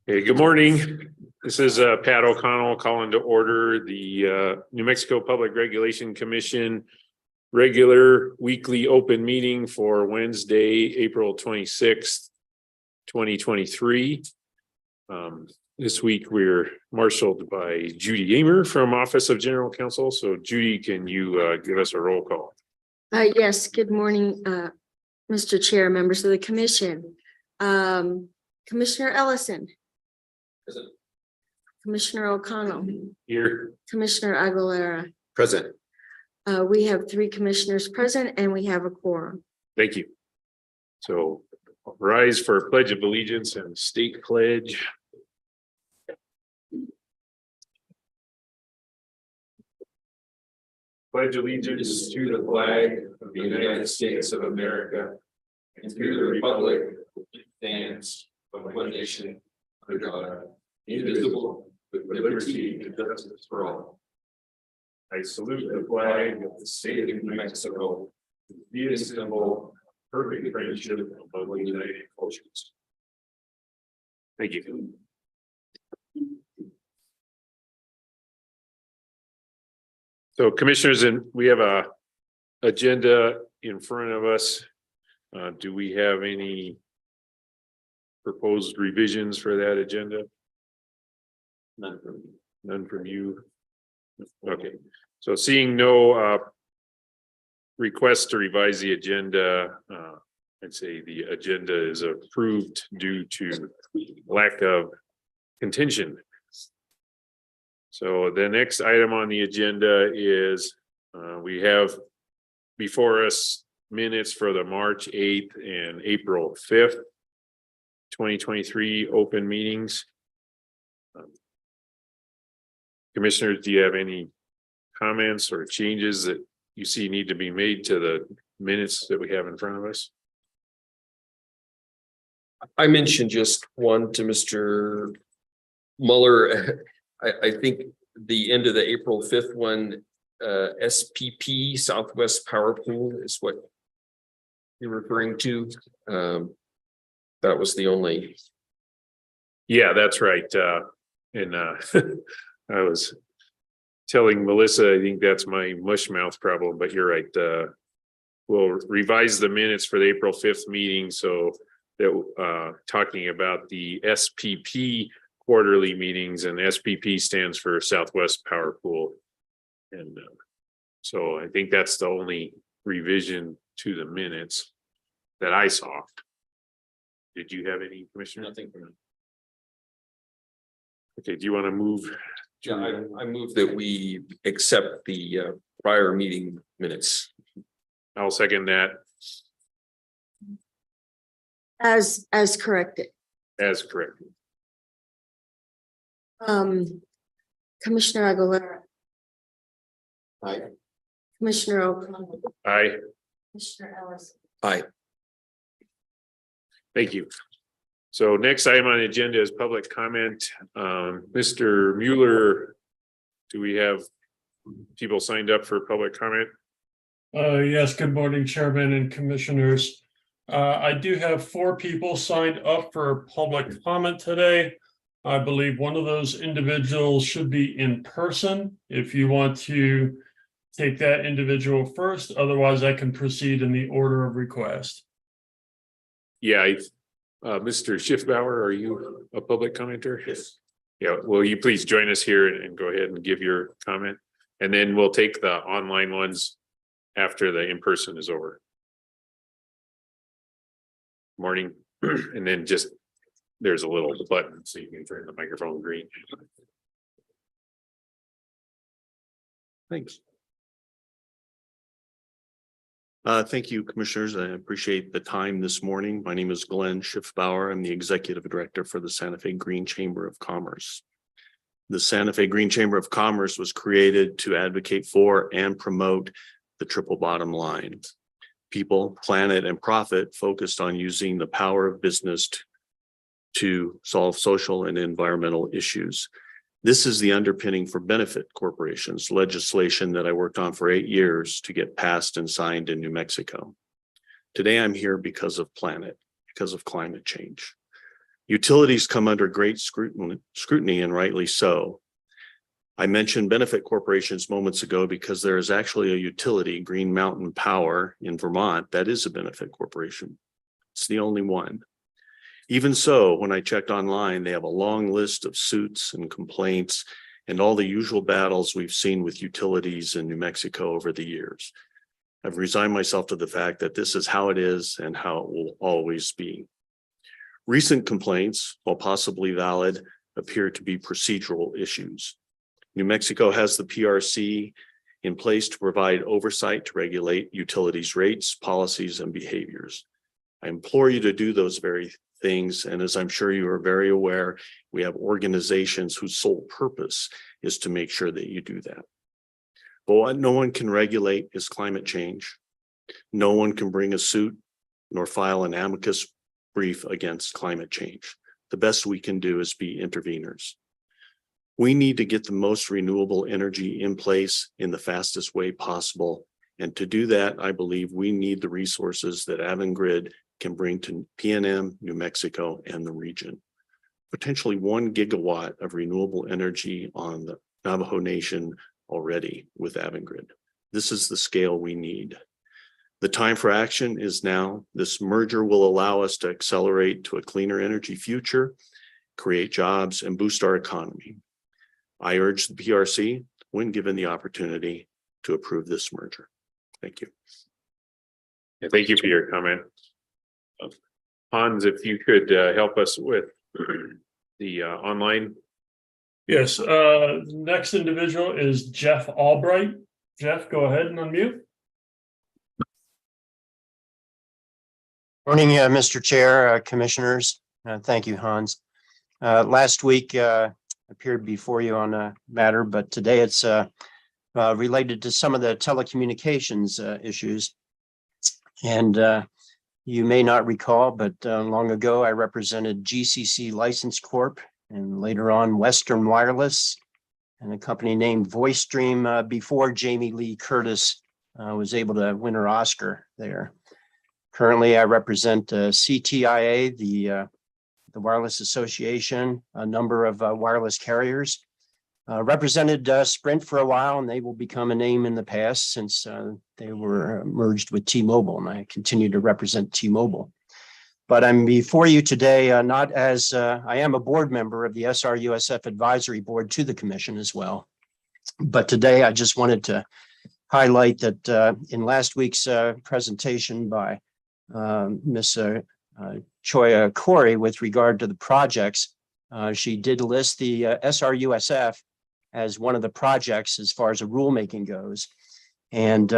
Hey, good morning. This is Pat O'Connell calling to order the New Mexico Public Regulation Commission regular weekly open meeting for Wednesday, April 26th, 2023. This week we're marshaled by Judy Gamer from Office of General Counsel. So Judy, can you give us a roll call? Yes, good morning, Mr. Chair, members of the commission. Commissioner Ellison. Present. Commissioner O'Connell. Here. Commissioner Aguilera. Present. We have 3 commissioners present and we have a quorum. Thank you. So rise for Pledge of Allegiance and State Pledge. Pledge allegiance to the flag of the United States of America and to the republic which stands one nation under God, indivisible, with liberty and justice for all. I salute the flag of the state of New Mexico, the symbol of perfect friendship among the United cultures. Thank you. So commissioners, and we have a agenda in front of us. Do we have any proposed revisions for that agenda? None from you. Okay, so seeing no request to revise the agenda, I'd say the agenda is approved due to lack of contention. So the next item on the agenda is we have before us minutes for the March 8th and April 5th, 2023 open meetings. Commissioners, do you have any comments or changes that you see need to be made to the minutes that we have in front of us? I mentioned just one to Mr. Mueller. I think the end of the April 5th one, SPP, Southwest Power Pool, is what you're referring to. That was the only. Yeah, that's right. I was telling Melissa, I think that's my mush mouth problem, but you're right. We'll revise the minutes for the April 5th meeting. So that talking about the SPP quarterly meetings, and SPP stands for Southwest Power Pool. And so I think that's the only revision to the minutes that I saw. Did you have any, Commissioner? Nothing from him. Okay, do you want to move? Yeah, I move that we accept the prior meeting minutes. I'll second that. As corrected. As corrected. Commissioner Aguilera. Aye. Commissioner O'Connell. Aye. Commissioner Ellison. Aye. Thank you. So next item on the agenda is public comment. Mr. Mueller, do we have people signed up for public comment? Yes, good morning, Chairman and Commissioners. I do have 4 people signed up for public comment today. I believe one of those individuals should be in person. If you want to take that individual first, otherwise I can proceed in the order of request. Yeah, Mr. Schiffbauer, are you a public commenter? Yes. Yeah, will you please join us here and go ahead and give your comment? And then we'll take the online ones after the in-person is over. Morning. And then just, there's a little button so you can turn the microphone green. Thanks. Thank you, Commissioners. I appreciate the time this morning. My name is Glenn Schiffbauer. I'm the Executive Director for the Santa Fe Green Chamber of Commerce. The Santa Fe Green Chamber of Commerce was created to advocate for and promote the triple bottom line. People, planet, and profit focused on using the power of business to solve social and environmental issues. This is the underpinning for benefit corporations, legislation that I worked on for 8 years to get passed and signed in New Mexico. Today, I'm here because of planet, because of climate change. Utilities come under great scrutiny and rightly so. I mentioned benefit corporations moments ago because there is actually a utility, Green Mountain Power in Vermont, that is a benefit corporation. It's the only one. Even so, when I checked online, they have a long list of suits and complaints and all the usual battles we've seen with utilities in New Mexico over the years. I've resigned myself to the fact that this is how it is and how it will always be. Recent complaints, while possibly valid, appear to be procedural issues. New Mexico has the PRC in place to provide oversight to regulate utilities rates, policies, and behaviors. I implore you to do those very things. And as I'm sure you are very aware, we have organizations whose sole purpose is to make sure that you do that. But what no one can regulate is climate change. No one can bring a suit nor file an amicus brief against climate change. The best we can do is be interveners. We need to get the most renewable energy in place in the fastest way possible. And to do that, I believe we need the resources that Avangrid can bring to PNM, New Mexico, and the region. Potentially 1 gigawatt of renewable energy on the Navajo Nation already with Avangrid. This is the scale we need. The time for action is now. This merger will allow us to accelerate to a cleaner energy future, create jobs, and boost our economy. I urge the PRC, when given the opportunity, to approve this merger. Thank you. Yeah, thank you for your comment. Hans, if you could help us with the online. Yes, next individual is Jeff Albright. Jeff, go ahead and unmute. Morning, Mr. Chair, Commissioners. Thank you, Hans. Last week appeared before you on a matter, but today it's related to some of the telecommunications issues. And you may not recall, but long ago I represented GCC License Corp and later on Western Wireless and a company named VoiceStream before Jamie Lee Curtis was able to win her Oscar there. Currently, I represent CTIA, the Wireless Association, a number of wireless carriers. Represented Sprint for a while, and they will become a name in the past since they were merged with T-Mobile, and I continue to represent T-Mobile. But I'm before you today, not as I am a board member of the SRUSF Advisory Board to the Commission as well. But today, I just wanted to highlight that in last week's presentation by Ms. Choya Corey with regard to the projects, she did list the SRUSF as one of the projects as far as the rulemaking goes. And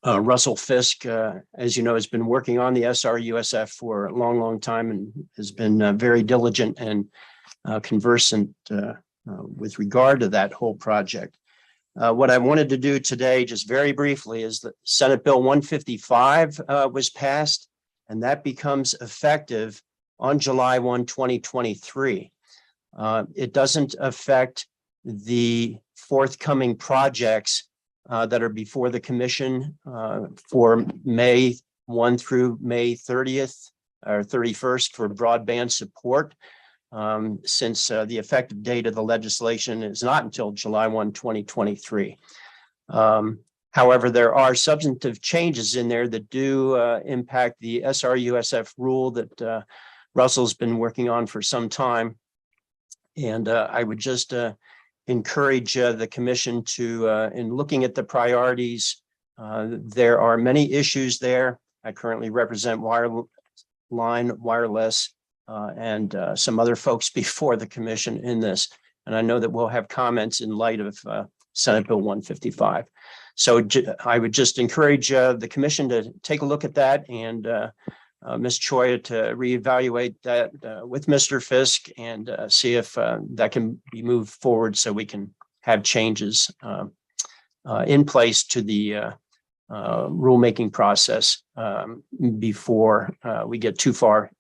Russell Fisk, as you know, has been working on the SRUSF for a long, long time and has been very diligent and conversant with regard to that whole project. What I wanted to do today, just very briefly, is that Senate Bill 155 was passed, and that becomes effective on July 1, 2023. It doesn't affect the forthcoming projects that are before the Commission for May 1 through May 30th or 31st for broadband support. Since the effective date of the legislation is not until July 1, 2023. However, there are substantive changes in there that do impact the SRUSF rule that Russell's been working on for some time. And I would just encourage the Commission to, in looking at the priorities, there are many issues there. I currently represent Wireline Wireless and some other folks before the Commission in this. And I know that we'll have comments in light of Senate Bill 155. So I would just encourage the Commission to take a look at that and Ms. Choya to reevaluate that with Mr. Fisk and see if that can be moved forward so we can have changes in place to the rulemaking process before we get too far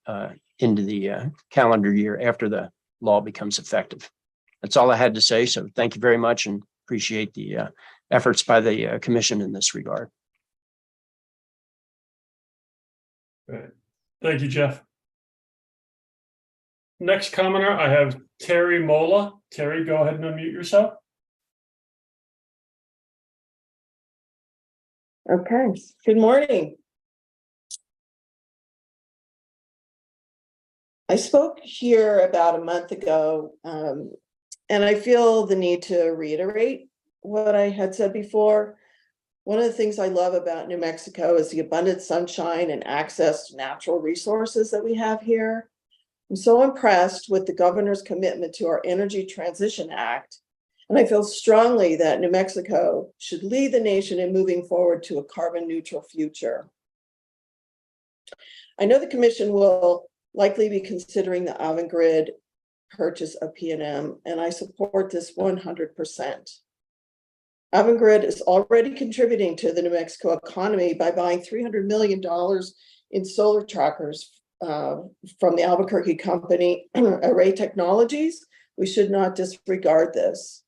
into the calendar year after the law becomes effective. That's all I had to say. So thank you very much and appreciate the efforts by the Commission in this regard. Thank you, Jeff. Next commenter, I have Terry Mola. Terry, go ahead and unmute yourself. Okay, good morning. I spoke here about a month ago, and I feel the need to reiterate what I had said before. One of the things I love about New Mexico is the abundant sunshine and access to natural resources that we have here. I'm so impressed with the governor's commitment to our Energy Transition Act, and I feel strongly that New Mexico should lead the nation in moving forward to a carbon neutral future. I know the commission will likely be considering the Avangrid purchase of PNM, and I support this 100%. Avangrid is already contributing to the New Mexico economy by buying $300 million in solar trackers from the Albuquerque company, Array Technologies. We should not disregard this.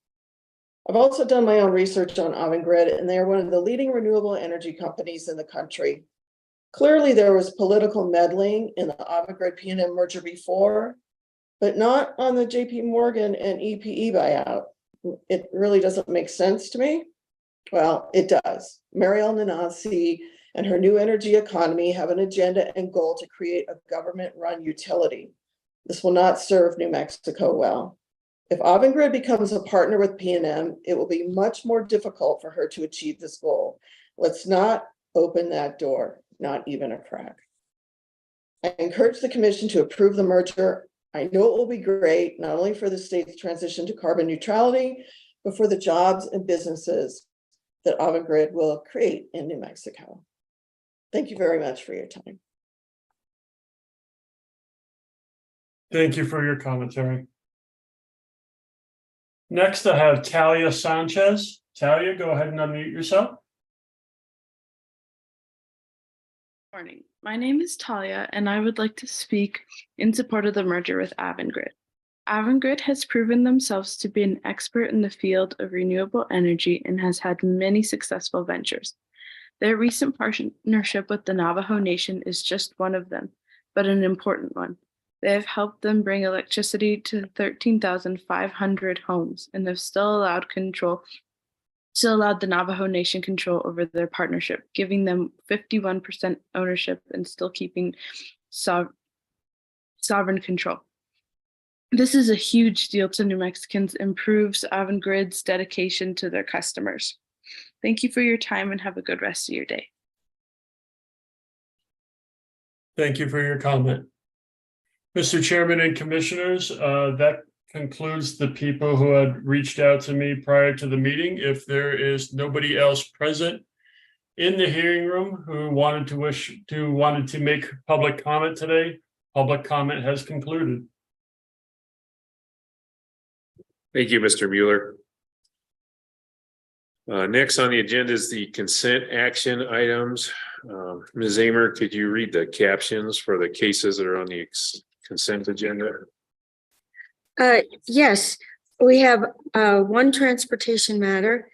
I've also done my own research on Avangrid, and they are one of the leading renewable energy companies in the country. Clearly, there was political meddling in the Avangrid PNM merger before, but not on the JP Morgan and EPE buyout. It really doesn't make sense to me. Well, it does. Mariel Nanasi and her new energy economy have an agenda and goal to create a government-run utility. This will not serve New Mexico well. If Avangrid becomes a partner with PNM, it will be much more difficult for her to achieve this goal. Let's not open that door, not even a crack. I encourage the commission to approve the merger. I know it will be great, not only for the state's transition to carbon neutrality, but for the jobs and businesses that Avangrid will create in New Mexico. Thank you very much for your time. Thank you for your commentary. Next, I have Talia Sanchez. Talia, go ahead and unmute yourself. Morning. My name is Talia, and I would like to speak in support of the merger with Avangrid. Avangrid has proven themselves to be an expert in the field of renewable energy and has had many successful ventures. Their recent partnership with the Navajo Nation is just one of them, but an important one. They have helped them bring electricity to 13,500 homes and have still allowed the Navajo Nation control over their partnership, giving them 51% ownership and still keeping sovereign control. This is a huge deal to New Mexicans, improves Avangrid's dedication to their customers. Thank you for your time and have a good rest of your day. Thank you for your comment. Mr. Chairman and Commissioners, that concludes the people who had reached out to me prior to the meeting. If there is nobody else present in the hearing room who wanted to make public comment today, public comment has concluded. Thank you, Mr. Mueller. Next on the agenda is the consent action items. Ms. Amer, could you read the captions for the cases that are on the consent agenda? Yes, we have one transportation matter,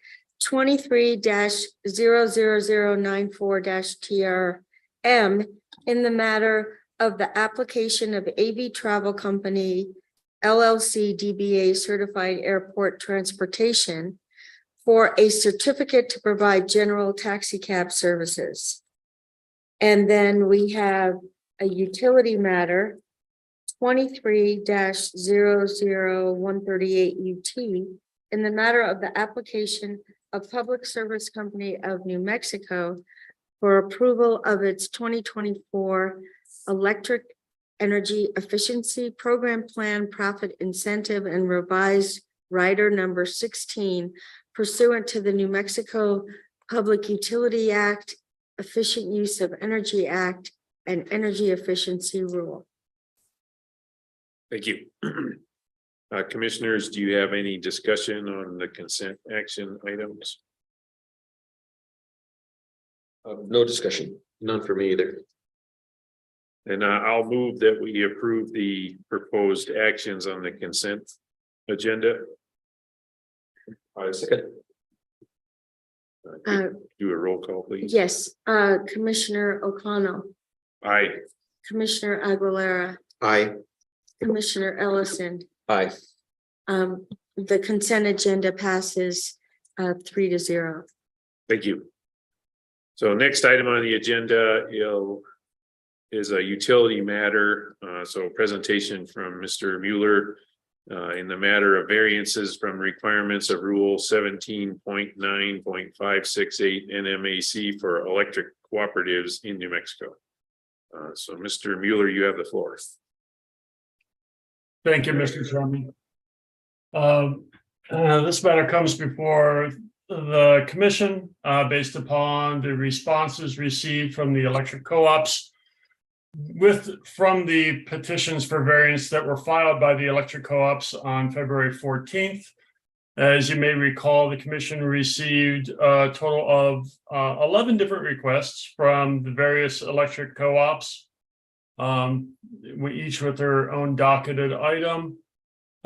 23-00094-TRM, in the matter of the application of AV Travel Company LLC DBA Certified Airport Transportation for a certificate to provide general taxi cab services. And then we have a utility matter, 23-00138 UT, in the matter of the application of Public Service Company of New Mexico for approval of its 2024 Electric Energy Efficiency Program Plan Profit Incentive and Revised Rider Number 16 pursuant to the New Mexico Public Utility Act, Efficient Use of Energy Act, and Energy Efficiency Rule. Thank you. Commissioners, do you have any discussion on the consent action items? No discussion. None for me either. And I'll move that we approve the proposed actions on the consent agenda. Second. Do a roll call, please. Yes, Commissioner O'Connell, Aye. Commissioner Aguilera, Aye. Commissioner Ellison. Aye. The consent agenda passes 3-0. Thank you. So next item on the agenda is a utility matter. So presentation from Mr. Mueller in the matter of variances from requirements of Rule 17.9.568 NMAC for electric cooperatives in New Mexico. So Mr. Mueller, you have the floor. Thank you, Mr. Chairman. This matter comes before the commission based upon the responses received from the electric co-ops from the petitions for variance that were filed by the electric co-ops on February 14th. As you may recall, the commission received a total of 11 different requests from the various electric co-ops, each with their own docketed item.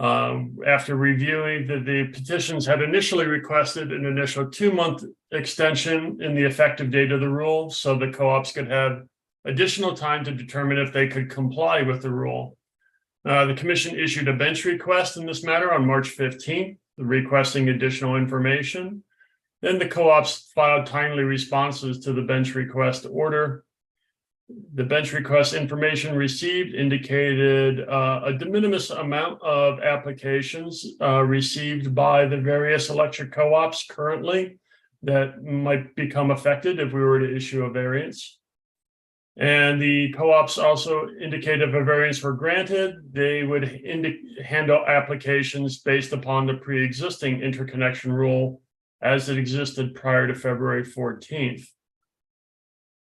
After reviewing the petitions had initially requested an initial 2-month extension in the effective date of the rule, so the co-ops could have additional time to determine if they could comply with the rule. The commission issued a bench request in this matter on March 15th, requesting additional information. Then the co-ops filed timely responses to the bench request order. The bench request information received indicated a de minimis amount of applications received by the various electric co-ops currently that might become affected if we were to issue a variance. And the co-ops also indicated if a variance were granted, they would handle applications based upon the pre-existing interconnection rule as it existed prior to February 14th.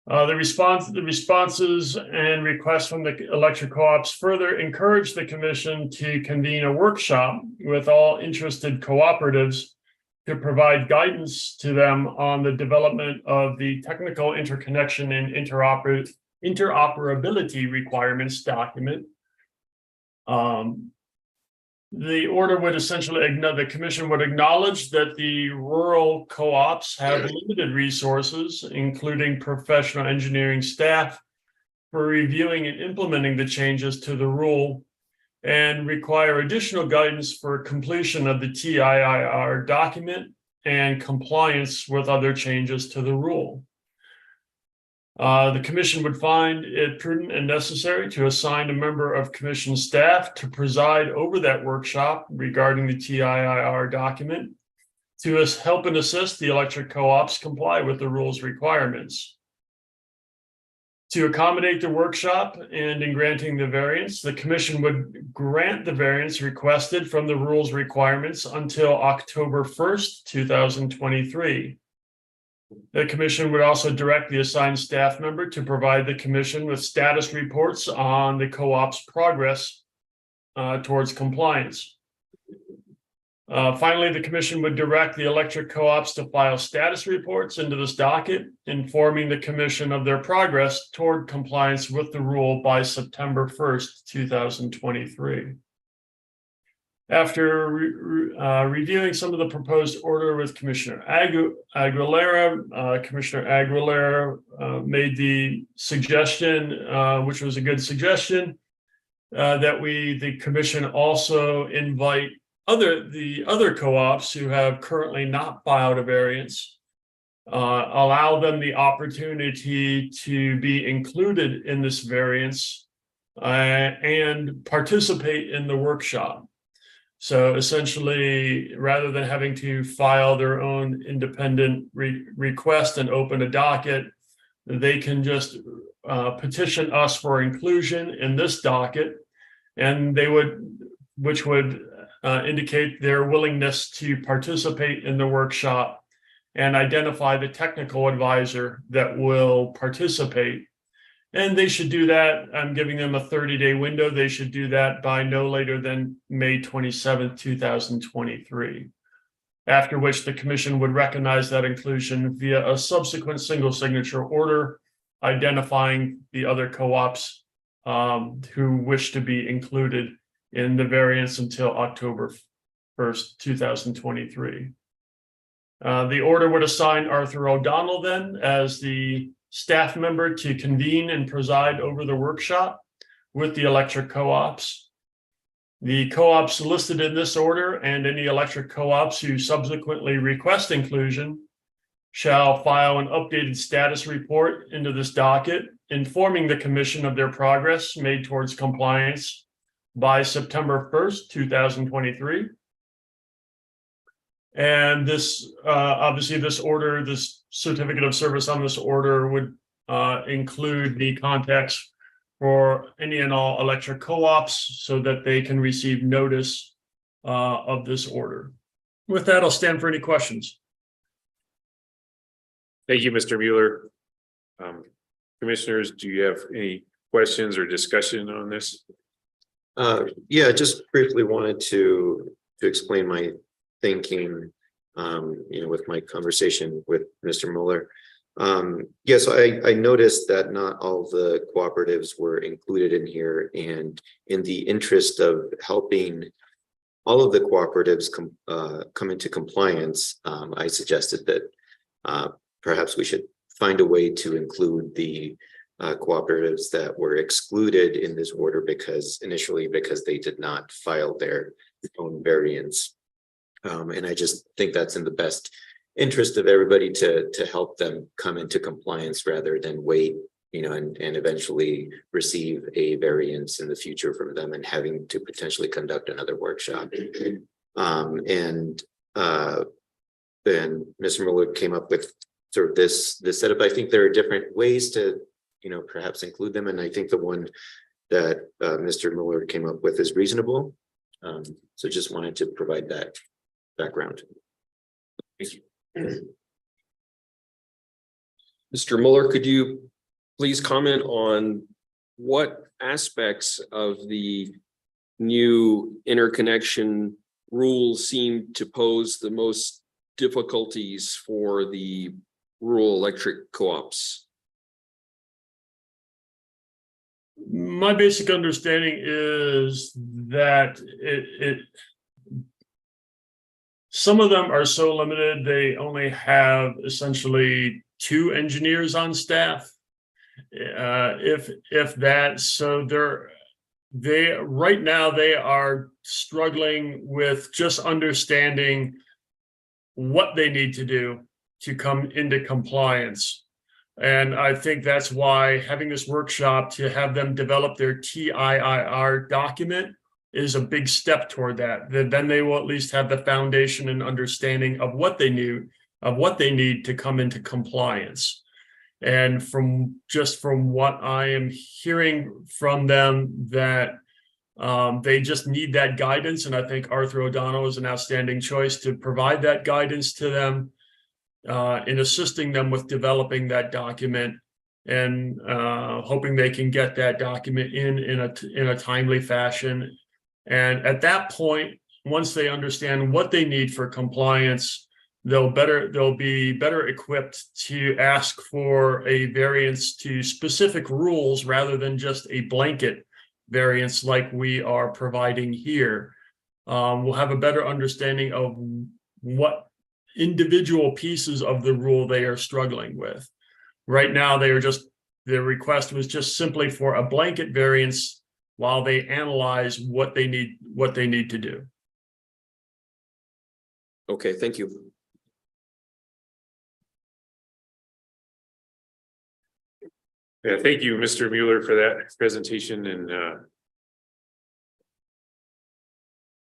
The responses and requests from the electric co-ops further encouraged the commission to convene a workshop with all interested cooperatives to provide guidance to them on the development of the technical interconnection and interoperability requirements document. The order would essentially, the commission would acknowledge that the rural co-ops have limited resources, including professional engineering staff, for reviewing and implementing the changes to the rule, and require additional guidance for completion of the TIIR document and compliance with other changes to the rule. The commission would find it prudent and necessary to assign a member of commission staff to preside over that workshop regarding the TIIR document to help and assist the electric co-ops comply with the rule's requirements. To accommodate the workshop and in granting the variance, the commission would grant the variance requested from the rule's requirements until October 1st, 2023. The commission would also direct the assigned staff member to provide the commission with status reports on the co-op's progress towards compliance. Finally, the commission would direct the electric co-ops to file status reports into this docket, informing the commission of their progress toward compliance with the rule by September 1st, 2023. After reviewing some of the proposed order with Commissioner Aguilera, Commissioner Aguilera made the suggestion, which was a good suggestion, that the commission also invite the other co-ops who have currently not filed a variance, allow them the opportunity to be included in this variance and participate in the workshop. So essentially, rather than having to file their own independent request and open a docket, they can just petition us for inclusion in this docket, and which would indicate their willingness to participate in the workshop and identify the technical advisor that will participate. And they should do that. I'm giving them a 30-day window. They should do that by no later than May 27th, 2023. After which the commission would recognize that inclusion via a subsequent single signature order, identifying the other co-ops who wish to be included in the variance until October 1st, 2023. The order would assign Arthur O'Donnell then as the staff member to convene and preside over the workshop with the electric co-ops. The co-ops listed in this order and any electric co-ops who subsequently request inclusion shall file an updated status report into this docket, informing the commission of their progress made towards compliance by September 1st, 2023. And this, obviously, this order, this certificate of service on this order would include the contacts for any and all electric co-ops so that they can receive notice of this order. With that, I'll stand for any questions. Thank you, Mr. Mueller. Commissioners, do you have any questions or discussion on this? Yeah, just briefly wanted to explain my thinking, with my conversation with Mr. Mueller. Yes, I noticed that not all the cooperatives were included in here, and in the interest of helping all of the cooperatives come into compliance, I suggested that perhaps we should find a way to include the cooperatives that were excluded in this order because they did not file their own variants. And I just think that's in the best interest of everybody to help them come into compliance rather than wait, and eventually receive a variance in the future from them and having to potentially conduct another workshop. And then Mr. Mueller came up with sort of this setup. I think there are different ways to, perhaps include them. And I think the one that Mr. Mueller came up with is reasonable. So just wanted to provide that background. Thank you. Mr. Mueller, could you please comment on what aspects of the new interconnection rules seem to pose the most difficulties for the rural electric co-ops? My basic understanding is that some of them are so limited, they only have essentially 2 engineers on staff. If that, so right now they are struggling with just understanding what they need to do to come into compliance. And I think that's why having this workshop to have them develop their TIIR document is a big step toward that. Then they will at least have the foundation and understanding of what they need to come into compliance. And from what I am hearing from them, that they just need that guidance. And I think Arthur O'Donnell is an outstanding choice to provide that guidance to them in assisting them with developing that document and hoping they can get that document in a timely fashion. And at that point, once they understand what they need for compliance, they'll be better equipped to ask for a variance to specific rules rather than just a blanket variance like we are providing here. We'll have a better understanding of what individual pieces of the rule they are struggling with. Right now, their request was just simply for a blanket variance while they analyze what they need to do. Okay, thank you. Yeah, thank you, Mr. Mueller, for that presentation. And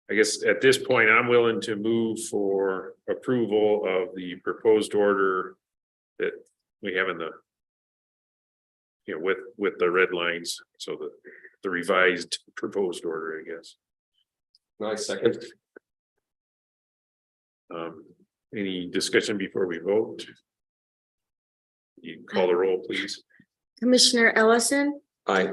I guess at this point, I'm willing to move for approval of the proposed order that we have in the, with the red lines. So the revised proposed order, I guess. Nice, second. Any discussion before we vote? You call the roll, please. Commissioner Ellison, Aye.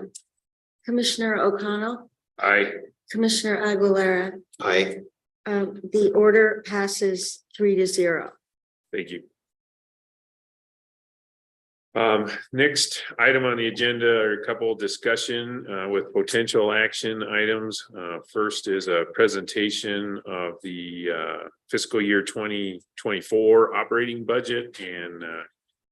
Commissioner O'Connell, Aye. Commissioner Aguilera. Aye. The order passes 3-0. Thank you. Next item on the agenda are a couple of discussion with potential action items. First is a presentation of the fiscal year 2024 operating budget. And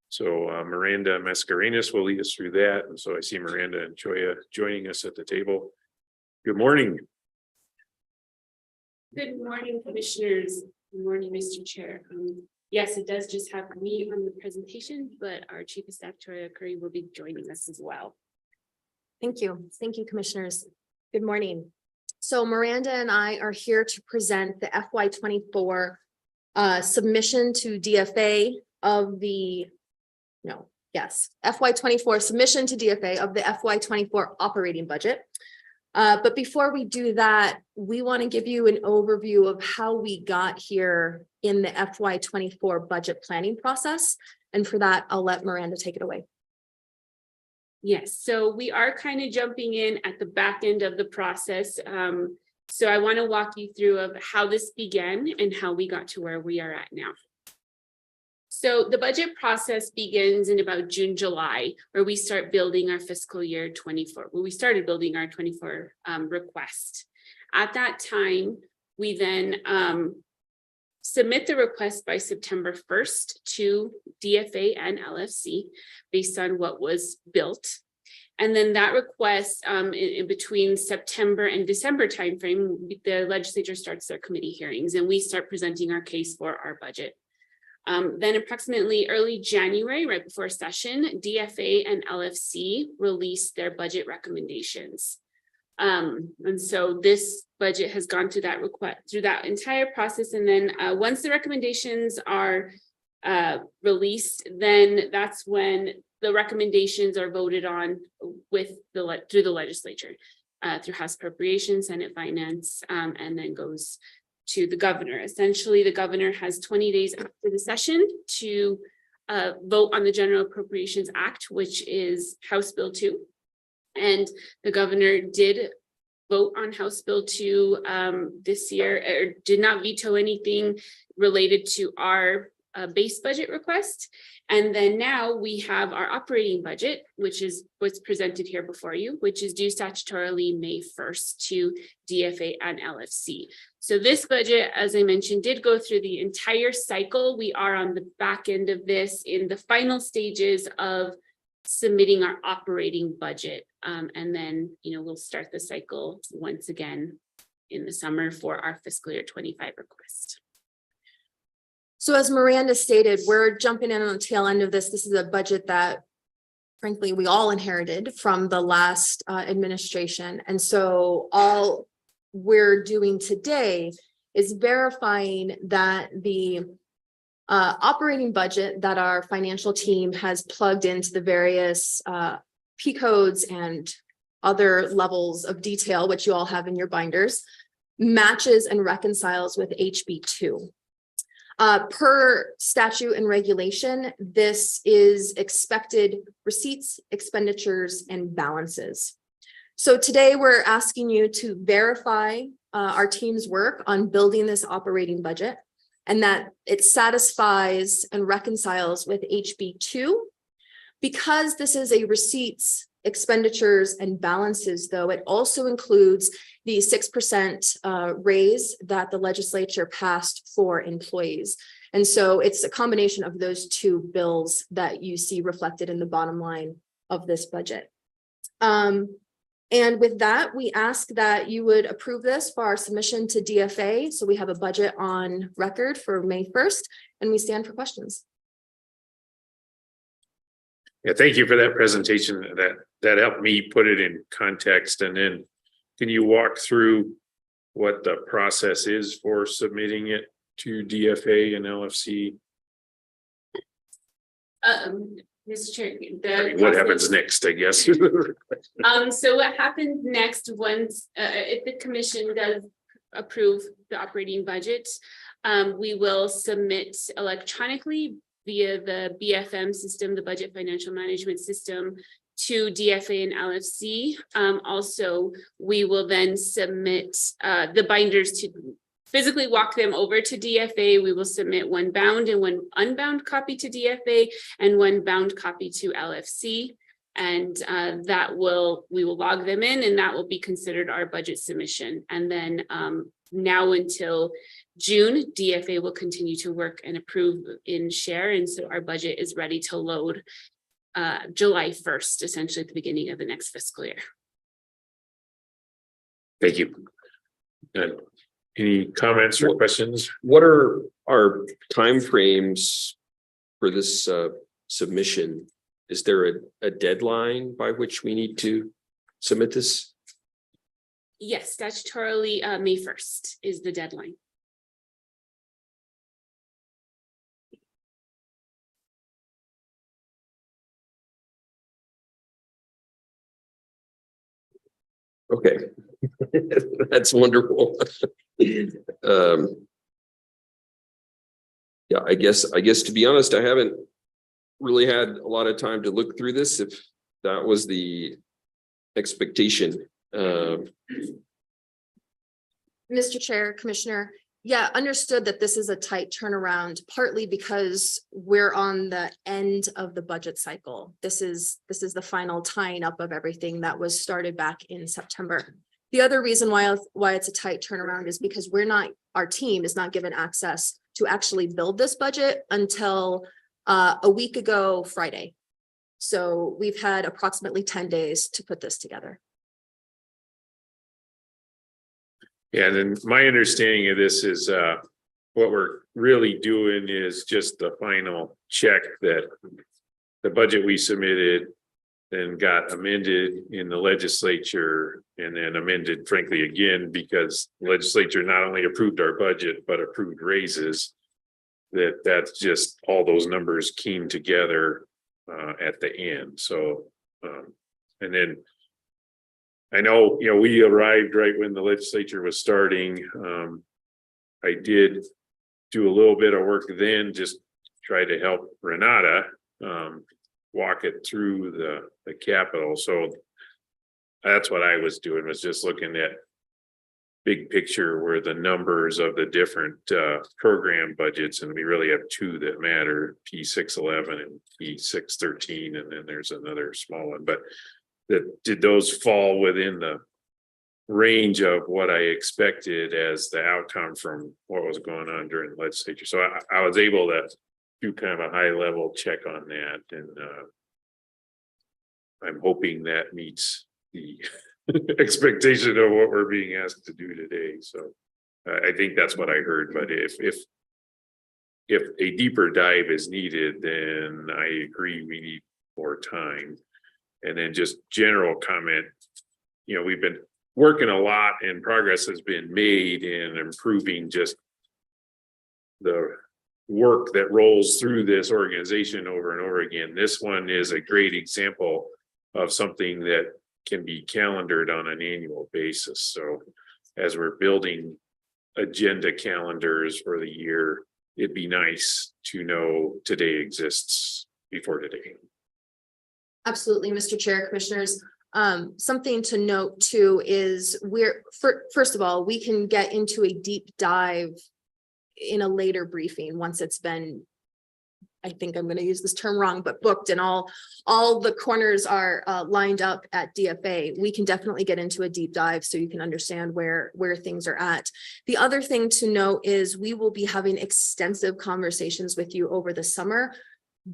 so Miranda Mascarenas will lead us through that. And so I see Miranda and Choya joining us at the table. Good morning. Good morning, commissioners. Good morning, Mr. Chair. Yes, it does just have me on the presentation, but our Chief of Staff, Toria Curry, will be joining us as well. Thank you. Thank you, commissioners. Good morning. So Miranda and I are here to present the FY24 submission to DFA of the, FY24 submission to DFA of the FY24 operating budget. But before we do that, we want to give you an overview of how we got here in the FY24 budget planning process. And for that, I'll let Miranda take it away. Yes, so we are kind of jumping in at the back end of the process. So I want to walk you through of how this began and how we got to where we are at now. So the budget process begins in about June, July, where we start building our fiscal year 24, where we started building our 24 request. At that time, we then submit the request by September 1st to DFA and LFC based on what was built. And then that request in between September and December timeframe, the legislature starts their committee hearings and we start presenting our case for our budget. Then approximately early January, right before session, DFA and LFC released their budget recommendations. And so this budget has gone through that through that entire process. And then once the recommendations are released, then that's when the recommendations are voted on with through the legislature, through House Appropriations, Senate Finance, and then goes to the governor. Essentially, the governor has 20 days after the session to vote on the General Appropriations Act, which is House Bill 2. And the governor did vote on House Bill 2 this year, or did not veto anything related to our base budget request. And then now we have our operating budget, which is what's presented here before you, which is due statutorily May 1st to DFA and LFC. So this budget, as I mentioned, did go through the entire cycle. We are on the back end of this in the final stages of submitting our operating budget. And then, we'll start the cycle once again in the summer for our fiscal year 25 request. So as Miranda stated, we're jumping in on the tail end of this. This is a budget that, frankly, we all inherited from the last administration. And so all we're doing today is verifying that the operating budget that our financial team has plugged into the various P codes and other levels of detail, which you all have in your binders, matches and reconciles with HB2. Per statute and regulation, this is expected receipts, expenditures, and balances. So today we're asking you to verify our team's work on building this operating budget and that it satisfies and reconciles with HB2. Because this is a receipts, expenditures, and balances, though, it also includes the 6% raise that the legislature passed for employees. And so it's a combination of those two bills that you see reflected in the bottom line of this budget. And with that, we ask that you would approve this for our submission to DFA. So we have a budget on record for May 1st, and we stand for questions. Yeah, thank you for that presentation. That helped me put it in context. And then can you walk through what the process is for submitting it to DFA and LFC? Mr. Chair, What happens next, I guess? So what happens next once if the commission does approve the operating budget, we will submit electronically via the BFM system, the Budget Financial Management System, to DFA and LFC. Also, we will then submit the binders to physically walk them over to DFA. We will submit one bound and one unbound copy to DFA and one bound copy to LFC. And we will log them in, and that will be considered our budget submission. And then now until June, DFA will continue to work and approve in share. And so our budget is ready to load July 1st, essentially at the beginning of the next fiscal year. Thank you. Good. Any comments or questions? What are our timeframes for this submission? Is there a deadline by which we need to submit this? Yes, statutorily, May 1st is the deadline. Okay, that's wonderful. Yeah, I guess to be honest, I haven't really had a lot of time to look through this, if that was the expectation. Mr. Chair, Commissioner, yeah, understood that this is a tight turnaround, partly because we're on the end of the budget cycle. This is the final tying up of everything that was started back in September. The other reason why it's a tight turnaround is because our team is not given access to actually build this budget until a week ago Friday. So we've had approximately 10 days to put this together. Yeah, and then my understanding of this is what we're really doing is just the final check that the budget we submitted then got amended in the legislature and then amended frankly again because the legislature not only approved our budget but approved raises. That's just all those numbers came together at the end. So and then I know, we arrived right when the legislature was starting. I did do a little bit of work then, just try to help Renata walk it through the Capitol. So that's what I was doing, was just looking at big picture where the numbers of the different program budgets, and we really have two that matter, P611 and P613, and then there's another small one, but did those fall within the range of what I expected as the outcome from what was going on during the legislature? So I was able to do kind of a high level check on that, and I'm hoping that meets the expectation of what we're being asked to do today. So I think that's what I heard, but if a deeper dive is needed, then I agree we need more time. And then just general comment, we've been working a lot and progress has been made in improving just the work that rolls through this organization over and over again. This one is a great example of something that can be calendared on an annual basis. So as we're building agenda calendars for the year, it'd be nice to know today exists before today. Absolutely, Mr. Chair, Commissioners. Something to note too is first of all, we can get into a deep dive in a later briefing once it's been, I think I'm going to use this term wrong, but booked and all the corners are lined up at DFA. We can definitely get into a deep dive so you can understand where things are at. The other thing to note is we will be having extensive conversations with you over the summer,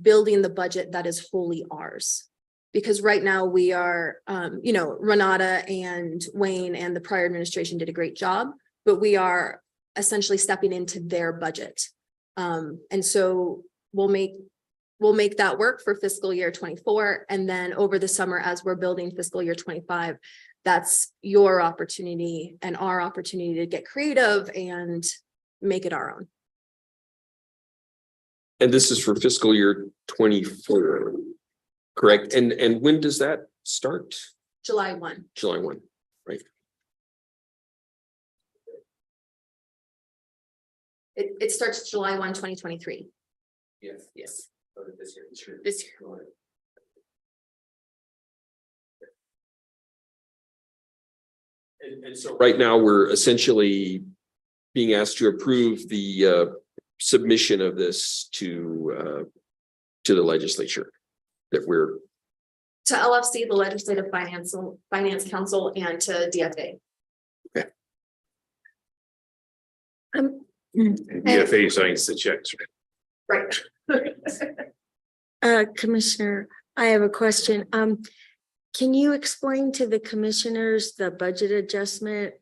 building the budget that is wholly ours. Because right now we are, Renata and Wayne and the prior administration did a great job, but we are essentially stepping into their budget. And so we'll make that work for fiscal year 24. And then over the summer, as we're building fiscal year 25, that's your opportunity and our opportunity to get creative and make it our own. And this is for fiscal year 24. Correct. And when does that start? July 1. July 1, right? It starts July 1, 2023. Yes. Yes. This year. And so right now we're essentially being asked to approve the submission of this to the legislature. That we're to LFC, the Legislative Finance Council, and to DFA. Okay. DFA signs the checks. Right. Commissioner, I have a question. Can you explain to the commissioners the budget adjustment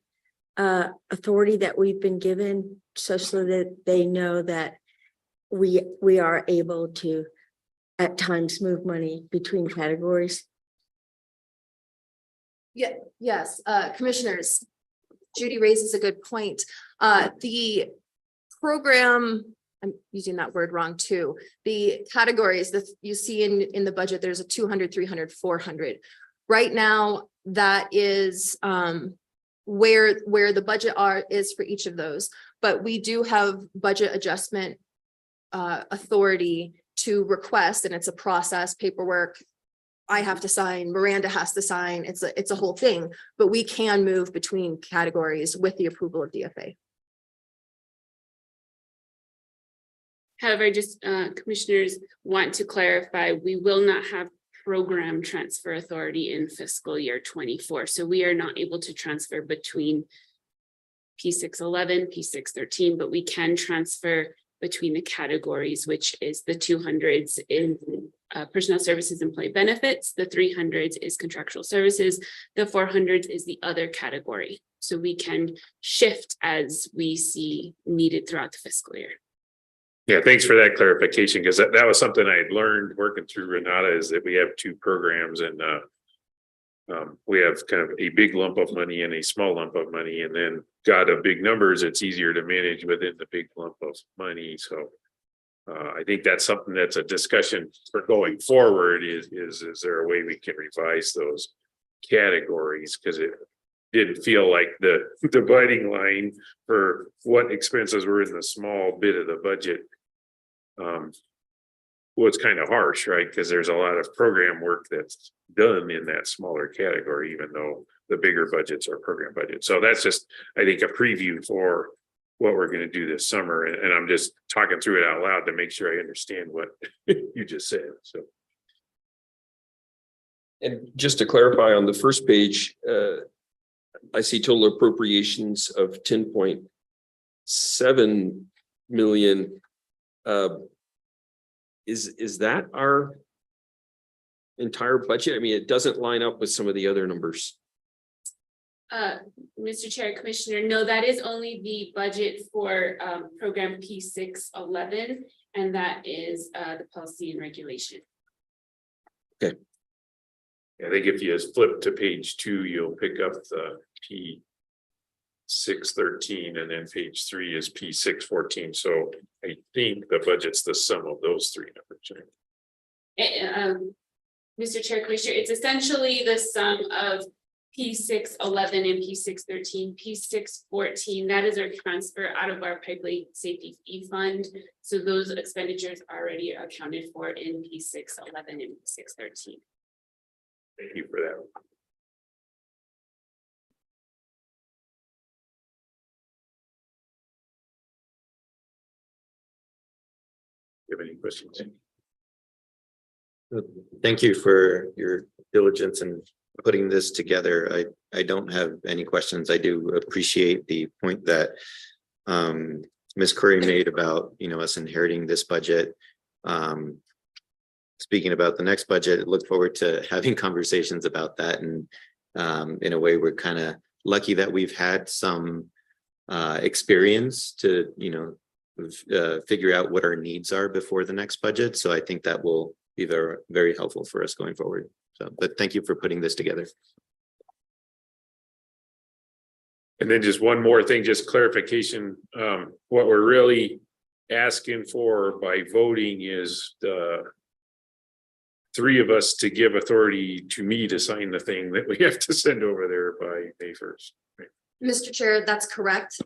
authority that we've been given, so that they know that we are able to at times move money between categories. Yeah, yes, commissioners, Judy raises a good point. The program, I'm using that word wrong too. The categories that you see in the budget, there's a 200, 300, 400. Right now, that is where the budget is for each of those. But we do have budget adjustment authority to request, and it's a process, paperwork. I have to sign, Miranda has to sign. It's a whole thing, but we can move between categories with the approval of DFA. However, just commissioners want to clarify, we will not have program transfer authority in fiscal year 24. So we are not able to transfer between P611, P613, but we can transfer between the categories, which is the 200s in personnel services, employee benefits, the 300s is contractual services, the 400s is the other category. So we can shift as we see needed throughout the fiscal year. Yeah, thanks for that clarification, because that was something I had learned working through Renata, is that we have two programs, and we have kind of a big lump of money and a small lump of money, and then got a big numbers, it's easier to manage within the big lump of money. So I think that's something that's a discussion for going forward, is there a way we can revise those categories? Because it didn't feel like the dividing line for what expenses were in the small bit of the budget was kind of harsh, right? Because there's a lot of program work that's done in that smaller category, even though the bigger budgets are program budgets. So that's just, I think, a preview for what we're going to do this summer. And I'm just talking through it out loud to make sure I understand what you just said. So. And just to clarify, on the first page, I see total appropriations of 10.7 million. Is that our entire budget? I mean, it doesn't line up with some of the other numbers. Mr. Chair, Commissioner, no, that is only the budget for program P611, and that is the policy and regulation. Okay. I think if you just flip to page 2, you'll pick up the P613, and then page 3 is P614. So I think the budget's the sum of those three numbers. Mr. Chair, Commissioner, it's essentially the sum of P611 and P613. P614, that is our transfer out of our pipeline safety fee fund. So those expenditures are already accounted for in P611 and P613. Thank you for that. Do you have any questions? Thank you for your diligence in putting this together. I don't have any questions. I do appreciate the point that Ms. Curry made about, us inheriting this budget. Speaking about the next budget, look forward to having conversations about that. And in a way, we're kind of lucky that we've had some experience to, figure out what our needs are before the next budget. So I think that will be very, very helpful for us going forward. So, but thank you for putting this together. And then just one more thing, just clarification. What we're really asking for by voting is the 3 of us to give authority to me to sign the thing that we have to send over there by May 1st. Right? Mr. Chair, that's correct.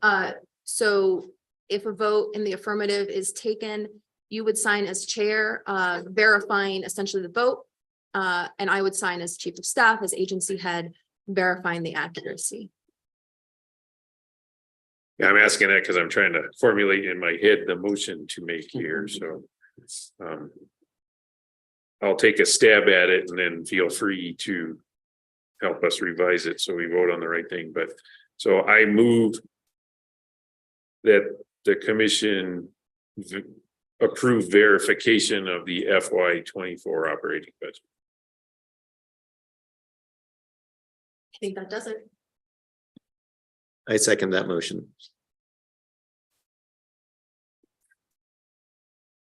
So if a vote in the affirmative is taken, you would sign as chair, verifying essentially the vote. And I would sign as chief of staff, as agency head, verifying the accuracy. Yeah, I'm asking that because I'm trying to formulate in my head the motion to make here. So I'll take a stab at it, and then feel free to help us revise it so we vote on the right thing. But so I move that the commission approve verification of the FY24 operating budget. I think that does it. I second that motion.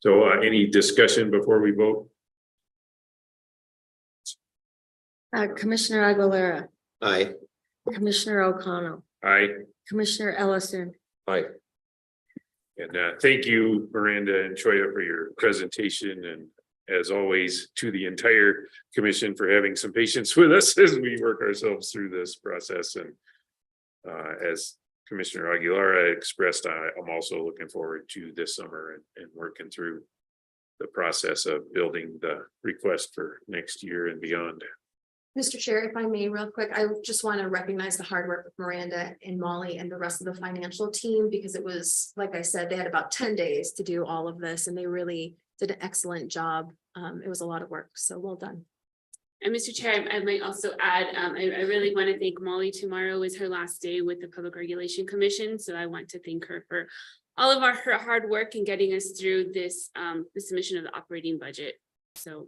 So any discussion before we vote? Commissioner Aguilera, Aye. Commissioner O'Connell, Aye. Commissioner Ellison, Aye. And thank you, Miranda and Choya, for your presentation, and as always, to the entire commission for having some patience with us as we work ourselves through this process. And as Commissioner Aguilera expressed, I'm also looking forward to this summer and working through the process of building the request for next year and beyond. Mr. Chair, if I may, real quick, I just want to recognize the hard work of Miranda and Molly and the rest of the financial team, because it was, like I said, they had about 10 days to do all of this and they really did an excellent job. It was a lot of work, so well done. And Mr. Chair, I might also add, I really want to thank Molly. Tomorrow is her last day with the Public Regulation Commission. So I want to thank her for all of her hard work in getting us through this, the submission of the operating budget. So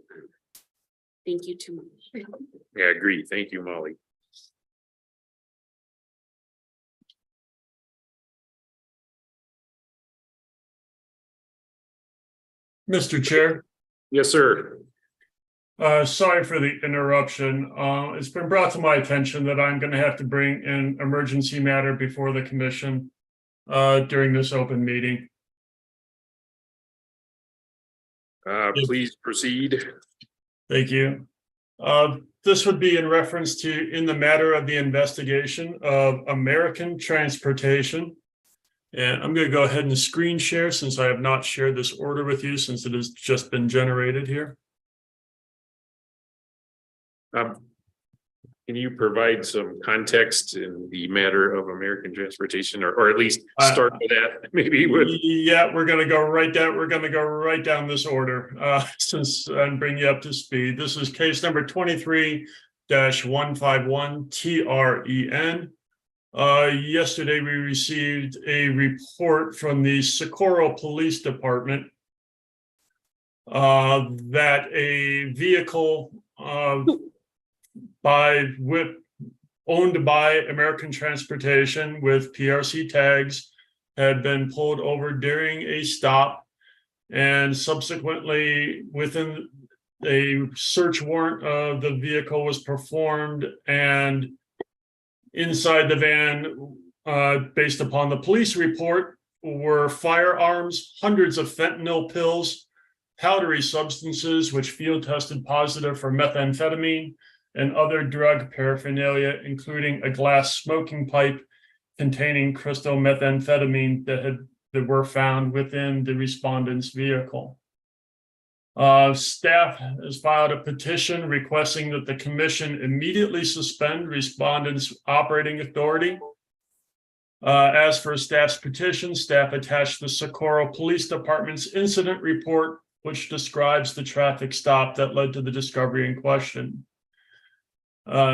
thank you to Molly. Yeah, I agree. Thank you, Molly. Mr. Chair. Yes, sir. Sorry for the interruption. It's been brought to my attention that I'm going to have to bring an emergency matter before the commission during this open meeting. Please proceed. Thank you. This would be in reference to in the matter of the investigation of American Transportation. And I'm going to go ahead and screen share since I have not shared this order with you since it has just been generated here. Can you provide some context in the matter of American Transportation, or at least start with that? Maybe with Yeah, we're going to go right down. We're going to go right down this order since and bring you up to speed. This is case number 23-151 TREN. Yesterday, we received a report from the Socorro Police Department that a vehicle owned by American Transportation with PRC tags had been pulled over during a stop, and subsequently within a search warrant of the vehicle was performed, and inside the van, based upon the police report, were firearms, hundreds of fentanyl pills, powdery substances which field tested positive for methamphetamine, and other drug paraphernalia, including a glass smoking pipe containing crystal methamphetamine that were found within the respondent's vehicle. Staff has filed a petition requesting that the commission immediately suspend respondent's operating authority. As for staff's petition, staff attached the Socorro Police Department's incident report, which describes the traffic stop that led to the discovery in question.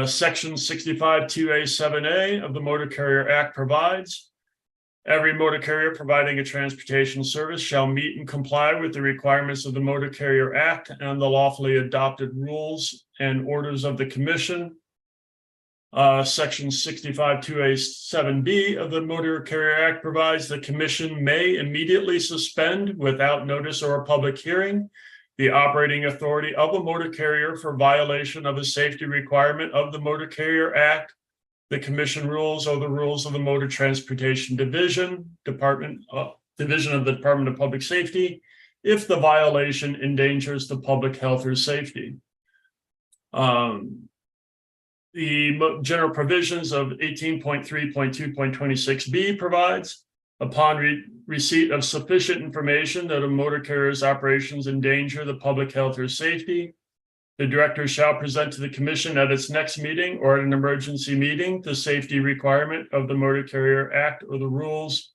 Section 65-2A-7A of the Motor Carrier Act provides, every motor carrier providing a transportation service shall meet and comply with the requirements of the Motor Carrier Act and the lawfully adopted rules and orders of the commission. Section 65-2A-7B of the Motor Carrier Act provides the commission may immediately suspend without notice or a public hearing the operating authority of a motor carrier for violation of a safety requirement of the Motor Carrier Act, the commission rules, or the rules of the Motor Transportation Division of the Department of Public Safety, if the violation endangers the public health or safety. The general provisions of 18.3.2.26b provides, upon receipt of sufficient information that a motor carrier's operations endanger the public health or safety, the director shall present to the commission at its next meeting or at an emergency meeting the safety requirement of the Motor Carrier Act or the rules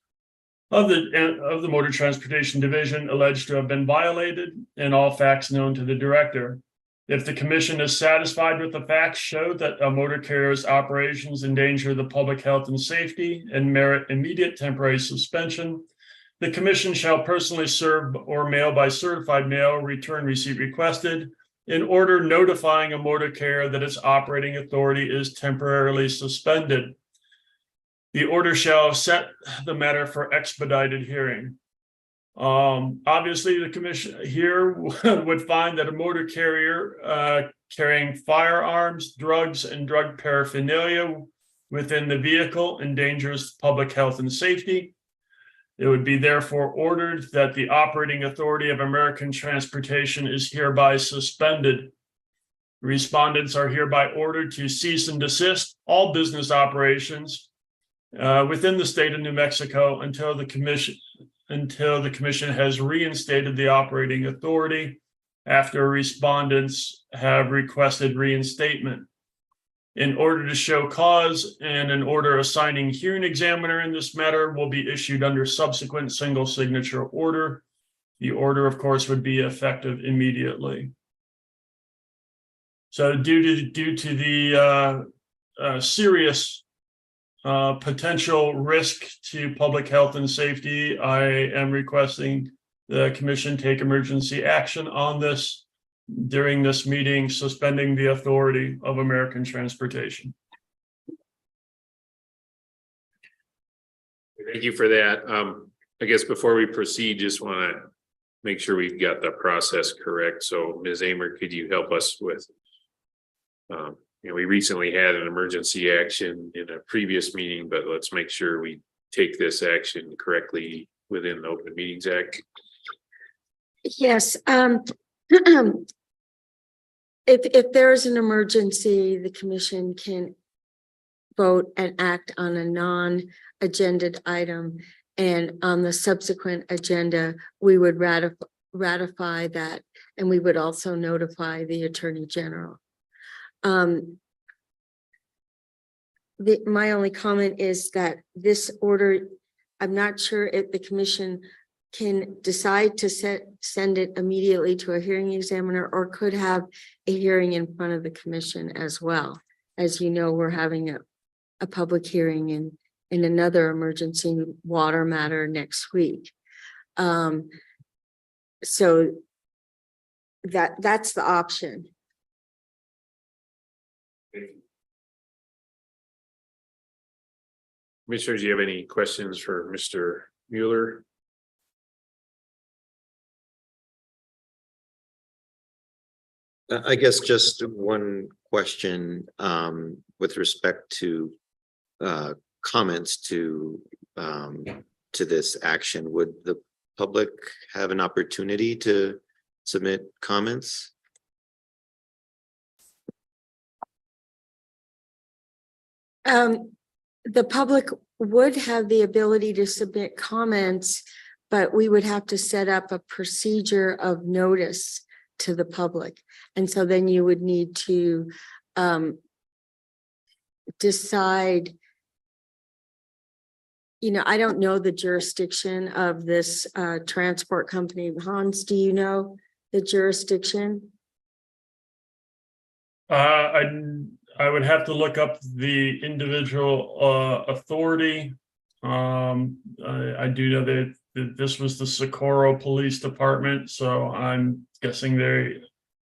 of the Motor Transportation Division alleged to have been violated, and all facts known to the director. If the commission is satisfied with the facts show that a motor carrier's operations endanger the public health and safety and merit immediate temporary suspension, the commission shall personally serve or mail by certified mail return receipt requested in order notifying a motor carrier that its operating authority is temporarily suspended. The order shall set the matter for expedited hearing. Obviously, the commission here would find that a motor carrier carrying firearms, drugs, and drug paraphernalia within the vehicle endangers public health and safety. It would be therefore ordered that the operating authority of American Transportation is hereby suspended. Respondents are hereby ordered to cease and desist all business operations within the state of New Mexico until the commission has reinstated the operating authority after respondents have requested reinstatement. In order to show cause and an order assigning hearing examiner in this matter will be issued under subsequent single signature order. The order, of course, would be effective immediately. So due to the serious potential risk to public health and safety, I am requesting the commission take emergency action on this during this meeting, suspending the authority of American Transportation. Thank you for that. I guess before we proceed, just want to make sure we've got the process correct. So Ms. Amer, could you help us with, we recently had an emergency action in a previous meeting, but let's make sure we take this action correctly within the Open Meetings Act. Yes. If there's an emergency, the commission can vote and act on a non-agended item. And on the subsequent agenda, we would ratify that, and we would also notify the Attorney General. My only comment is that this order, I'm not sure if the commission can decide to send it immediately to a hearing examiner or could have a hearing in front of the commission as well. As you know, we're having a public hearing in another emergency water matter next week. So that's the option. Commissioners, do you have any questions for Mr. Mueller? I guess just one question with respect to comments to this action. Would the public have an opportunity to submit comments? The public would have the ability to submit comments, but we would have to set up a procedure of notice to the public. And so then you would need to decide, I don't know the jurisdiction of this transport company. Hans, do you know the jurisdiction? I would have to look up the individual authority. I do know that this was the Socorro Police Department, so I'm guessing they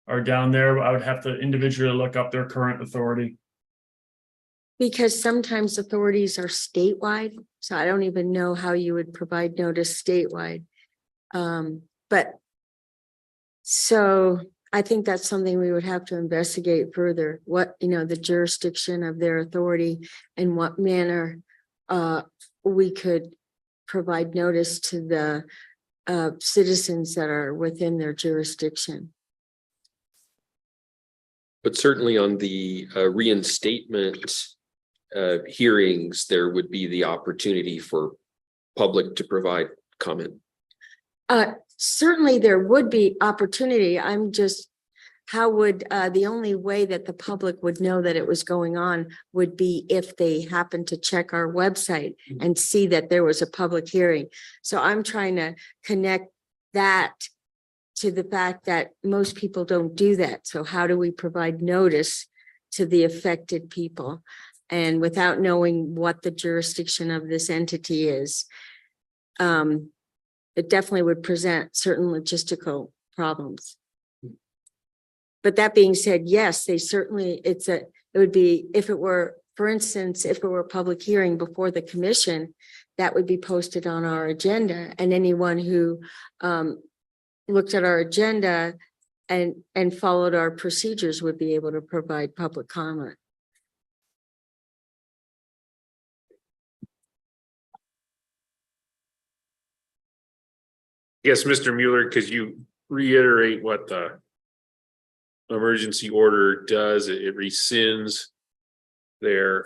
are down there. I would have to individually look up their current authority. Because sometimes authorities are statewide, so I don't even know how you would provide notice statewide. But so I think that's something we would have to investigate further, what, the jurisdiction of their authority and what manner we could provide notice to the citizens that are within their jurisdiction. But certainly on the reinstatement hearings, there would be the opportunity for public to provide comment. Certainly there would be opportunity. I'm just, how would the only way that the public would know that it was going on would be if they happened to check our website and see that there was a public hearing. So I'm trying to connect that to the fact that most people don't do that. So how do we provide notice to the affected people? And without knowing what the jurisdiction of this entity is, it definitely would present certain logistical problems. But that being said, yes, they certainly, it would be, if it were for instance, if it were a public hearing before the commission, that would be posted on our agenda, and anyone who looked at our agenda and followed our procedures would be able to provide public comment. Yes, Mr. Mueller, could you reiterate what the emergency order does? It rescinds their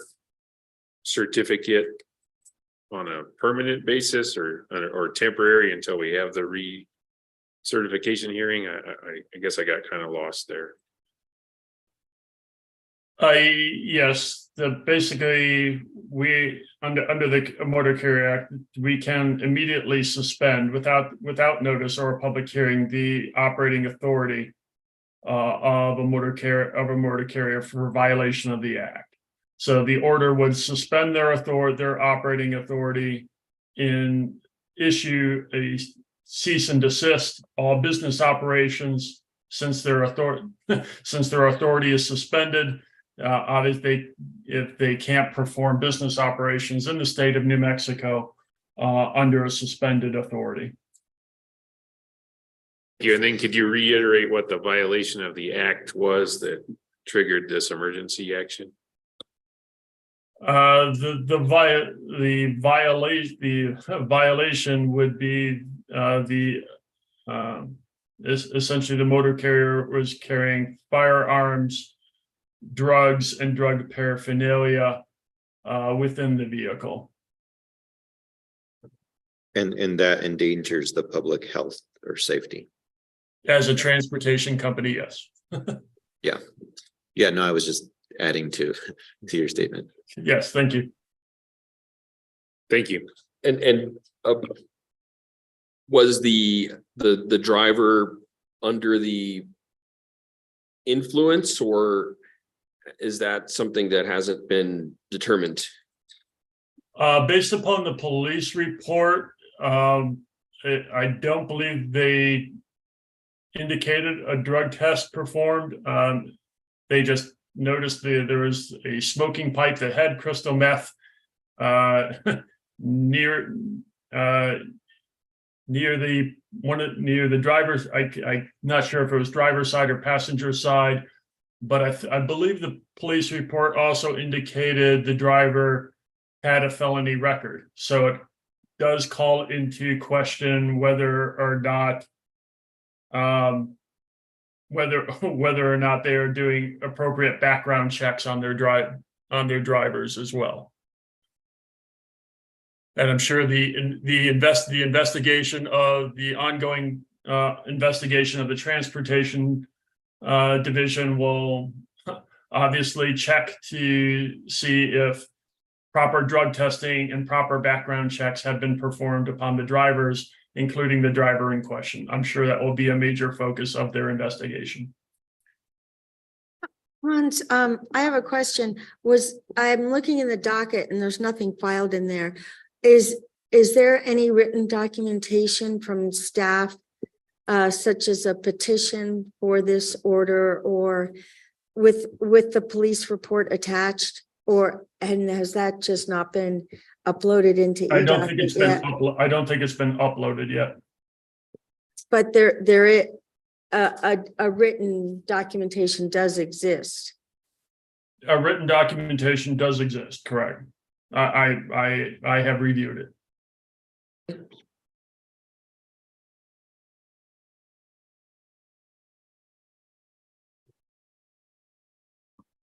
certificate on a permanent basis or temporary until we have the recertification hearing. I guess I got kind of lost there. Yes, basically, we, under the Motor Carrier Act, we can immediately suspend without notice or a public hearing, the operating authority of a motor carrier for violation of the act. So the order would suspend their operating authority, and issue a cease and desist all business operations since their authority is suspended. Obviously, if they can't perform business operations in the state of New Mexico under a suspended authority. And then could you reiterate what the violation of the act was that triggered this emergency action? The violation would be essentially the motor carrier was carrying firearms, drugs, and drug paraphernalia within the vehicle. And that endangers the public health or safety. As a transportation company, yes. Yeah, no, I was just adding to your statement. Yes, thank you. Thank you. And was the driver under the influence, or is that something that hasn't been determined? Based upon the police report, I don't believe they indicated a drug test performed. They just noticed there was a smoking pipe that had crystal meth near the driver's. I'm not sure if it was driver's side or passenger side, but I believe the police report also indicated the driver had a felony record. So it does call into question whether or not they are doing appropriate background checks on their drivers as well. And I'm sure the investigation of the ongoing investigation of the transportation division will obviously check to see if proper drug testing and proper background checks have been performed upon the drivers, including the driver in question. I'm sure that will be a major focus of their investigation. Hans, I have a question. I'm looking in the docket and there's nothing filed in there. Is there any written documentation from staff, such as a petition for this order, or with the police report attached, and has that just not been uploaded into? I don't think it's been uploaded yet. But there is a written documentation does exist. A written documentation does exist, correct? I have reviewed it.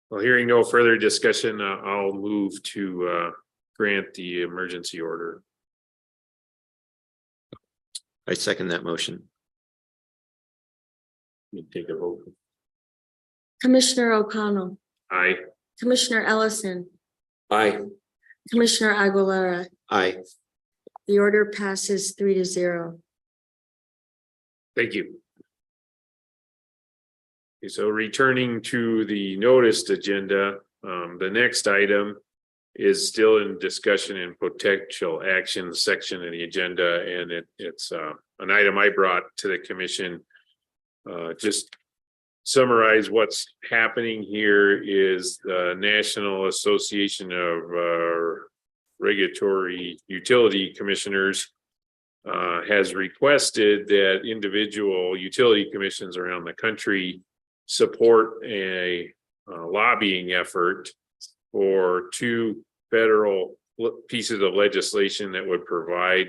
Well, hearing no further discussion, I'll move to grant the emergency order. I second that motion. Let me take a vote. Commissioner O'Connell, Aye. Commissioner Ellison, Aye. Commissioner Aguilera. Aye. The order passes 3-0. Thank you. Okay, so returning to the noticed agenda, the next item is still in discussion and potential action section of the agenda, and it's an item I brought to the commission just summarize what's happening here is the National Association of Regulatory Utility Commissioners has requested that individual utility commissions around the country support a lobbying effort for 2 federal pieces of legislation that would provide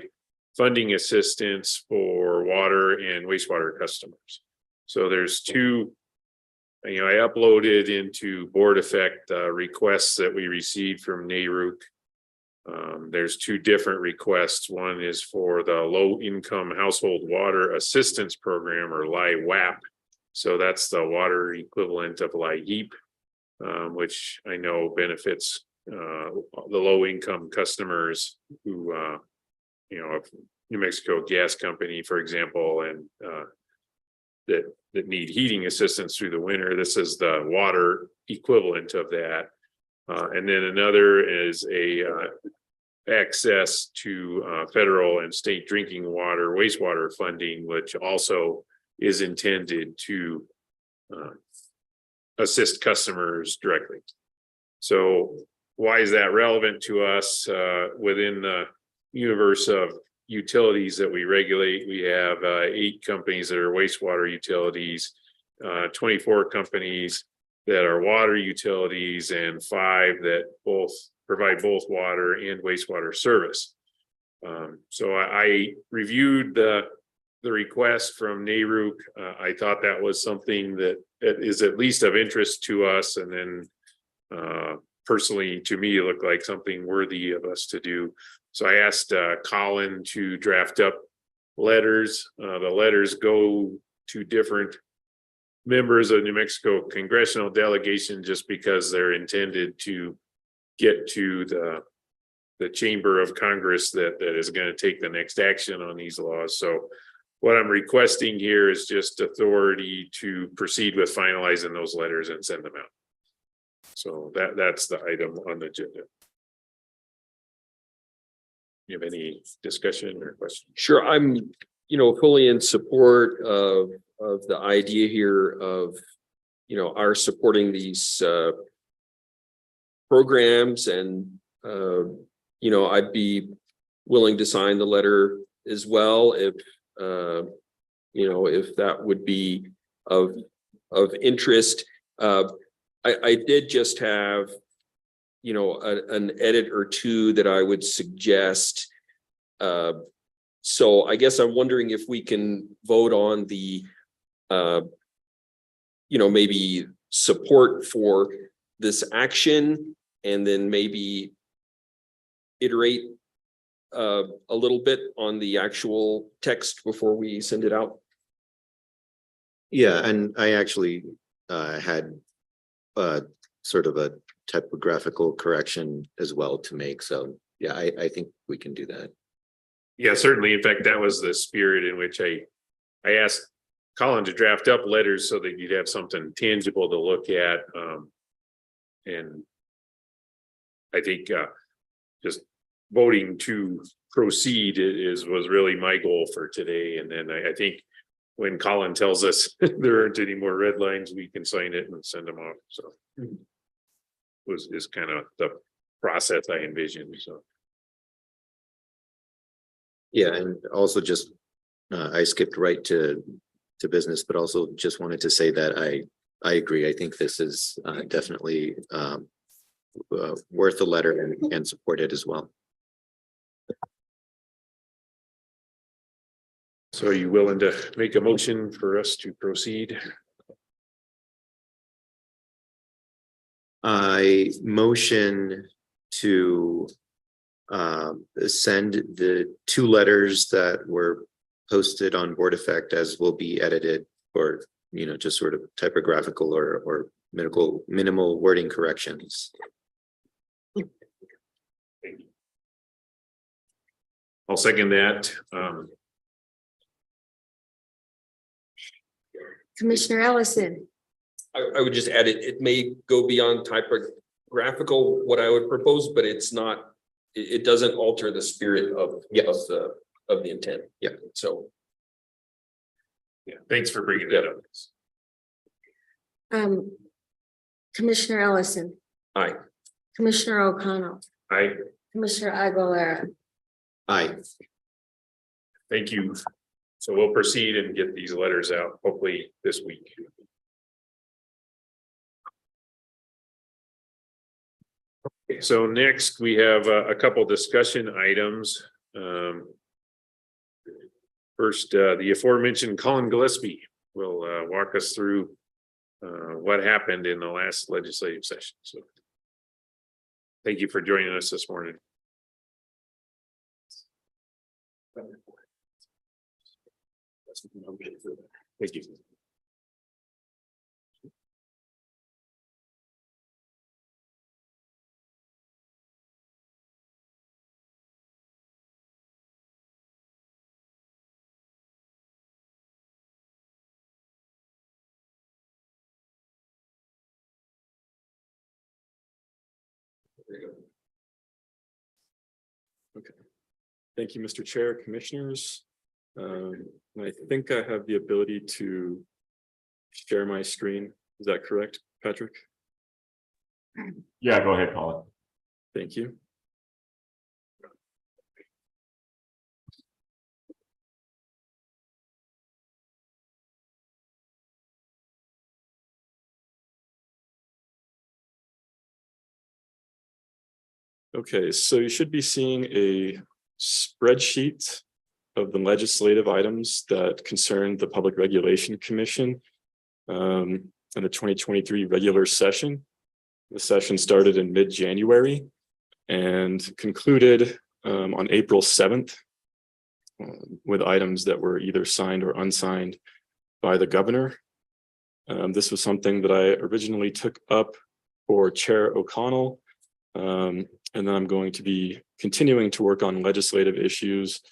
funding assistance for water and wastewater customers. So there's 2, I uploaded into Board Effect requests that we received from NARUC. There's 2 different requests. One is for the Low Income Household Water Assistance Program, or LIWAP. So that's the water equivalent of LIHEAP, which I know benefits the low income customers who, of New Mexico Gas Company, for example, and that need heating assistance through the winter. This is the water equivalent of that. And then another is a access to federal and state drinking water, wastewater funding, which also is intended to assist customers directly. So why is that relevant to us? Within the universe of utilities that we regulate, we have 8 companies that are wastewater utilities, 24 companies that are water utilities, and 5 that provide both water and wastewater service. So I reviewed the request from NARUC. I thought that was something that is at least of interest to us, and then personally, to me, it looked like something worthy of us to do. So I asked Colin to draft up letters. The letters go to different members of New Mexico congressional delegation, just because they're intended to get to the chamber of Congress that is going to take the next action on these laws. So what I'm requesting here is just authority to proceed with finalizing those letters and send them out. So that's the item on the agenda. You have any discussion or question? Sure, I'm, fully in support of the idea here of, our supporting these programs, and I'd be willing to sign the letter as well if if that would be of interest. I did just have an edit or 2 that I would suggest. So I guess I'm wondering if we can vote on the maybe support for this action, and then maybe iterate a little bit on the actual text before we send it out. Yeah, and I actually had sort of a typographical correction as well to make. So yeah, I think we can do that. Yeah, certainly. In fact, that was the spirit in which I asked Colin to draft up letters so that you'd have something tangible to look at. And I think just voting to proceed was really my goal for today. And then I think when Colin tells us there aren't any more red lines, we can sign it and send them off. So is kind of the process I envisioned. So Yeah, and also just I skipped right to business, but also just wanted to say that I agree. I think this is definitely worth a letter and support it as well. So are you willing to make a motion for us to proceed? I motion to send the 2 letters that were posted on Board Effect as will be edited, or just sort of typographical or minimal wording corrections. I'll second that. Commissioner Ellison. I would just add it may go beyond typographical, what I would propose, but it's not, it doesn't alter the spirit of the intent. Yeah. So. Yeah, thanks for bringing that up. Commissioner Ellison, Aye. Commissioner O'Connell, I Commissioner Aguilera. Aye. thank you. So we'll proceed and get these letters out hopefully this week. So next we have a couple discussion items. First, the aforementioned Colin Gillespie will walk us through what happened in the last legislative session. So thank you for joining us this morning. Thank you. Okay. Thank you, Mr. Chair, Commissioners. I think I have the ability to share my screen. Is that correct, Patrick? Yeah, go ahead, Colin. Thank you. Okay, so you should be seeing a spreadsheet of the legislative items that concern the Public Regulation Commission in the 2023 regular session. The session started in mid-January and concluded on April 7th with items that were either signed or unsigned by the governor. This was something that I originally took up for Chair O'Connell. And then I'm going to be continuing to work on legislative issues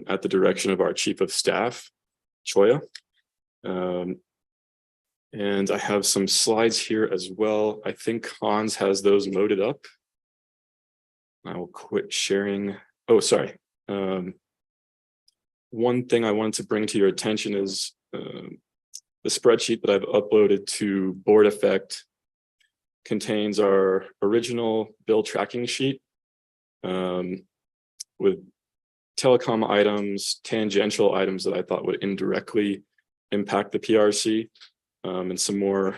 at the direction of our Chief of Staff, Choya. And I have some slides here as well. I think Hans has those loaded up. I will quit sharing. Oh, sorry. One thing I wanted to bring to your attention is the spreadsheet that I've uploaded to Board Effect contains our original bill tracking sheet with telecom items, tangential items that I thought would indirectly impact the PRC, and some more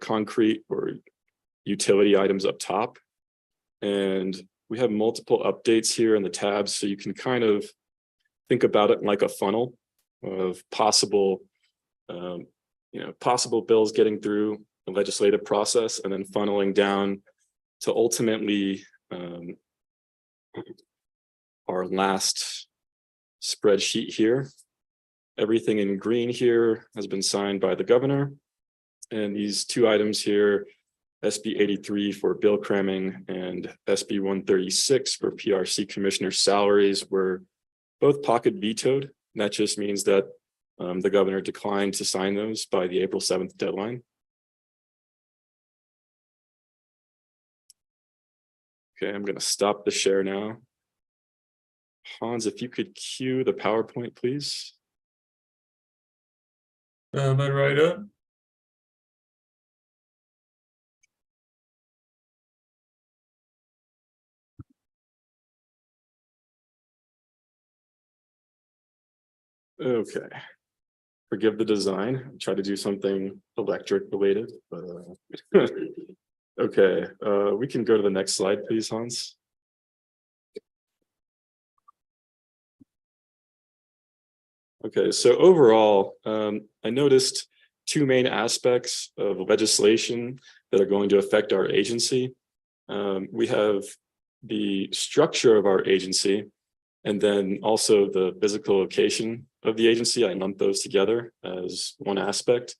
concrete or utility items up top. And we have multiple updates here in the tabs, so you can kind of think about it like a funnel of possible, possible bills getting through the legislative process and then funneling down to ultimately our last spreadsheet here. Everything in green here has been signed by the governor. And these two items here, SB 83 for bill cramming and SB 136 for PRC commissioner salaries, were both pocket vetoed. And that just means that the governor declined to sign those by the April 7th deadline. Okay, I'm going to stop the share now. Hans, if you could cue the PowerPoint, please. Am I right up? Okay. Forgive the design. Try to do something electric related, but okay. We can go to the next slide, please, Hans. Okay, so overall, I noticed two main aspects of legislation that are going to affect our agency. We have the structure of our agency, and then also the physical location of the agency. I lumped those together as one aspect.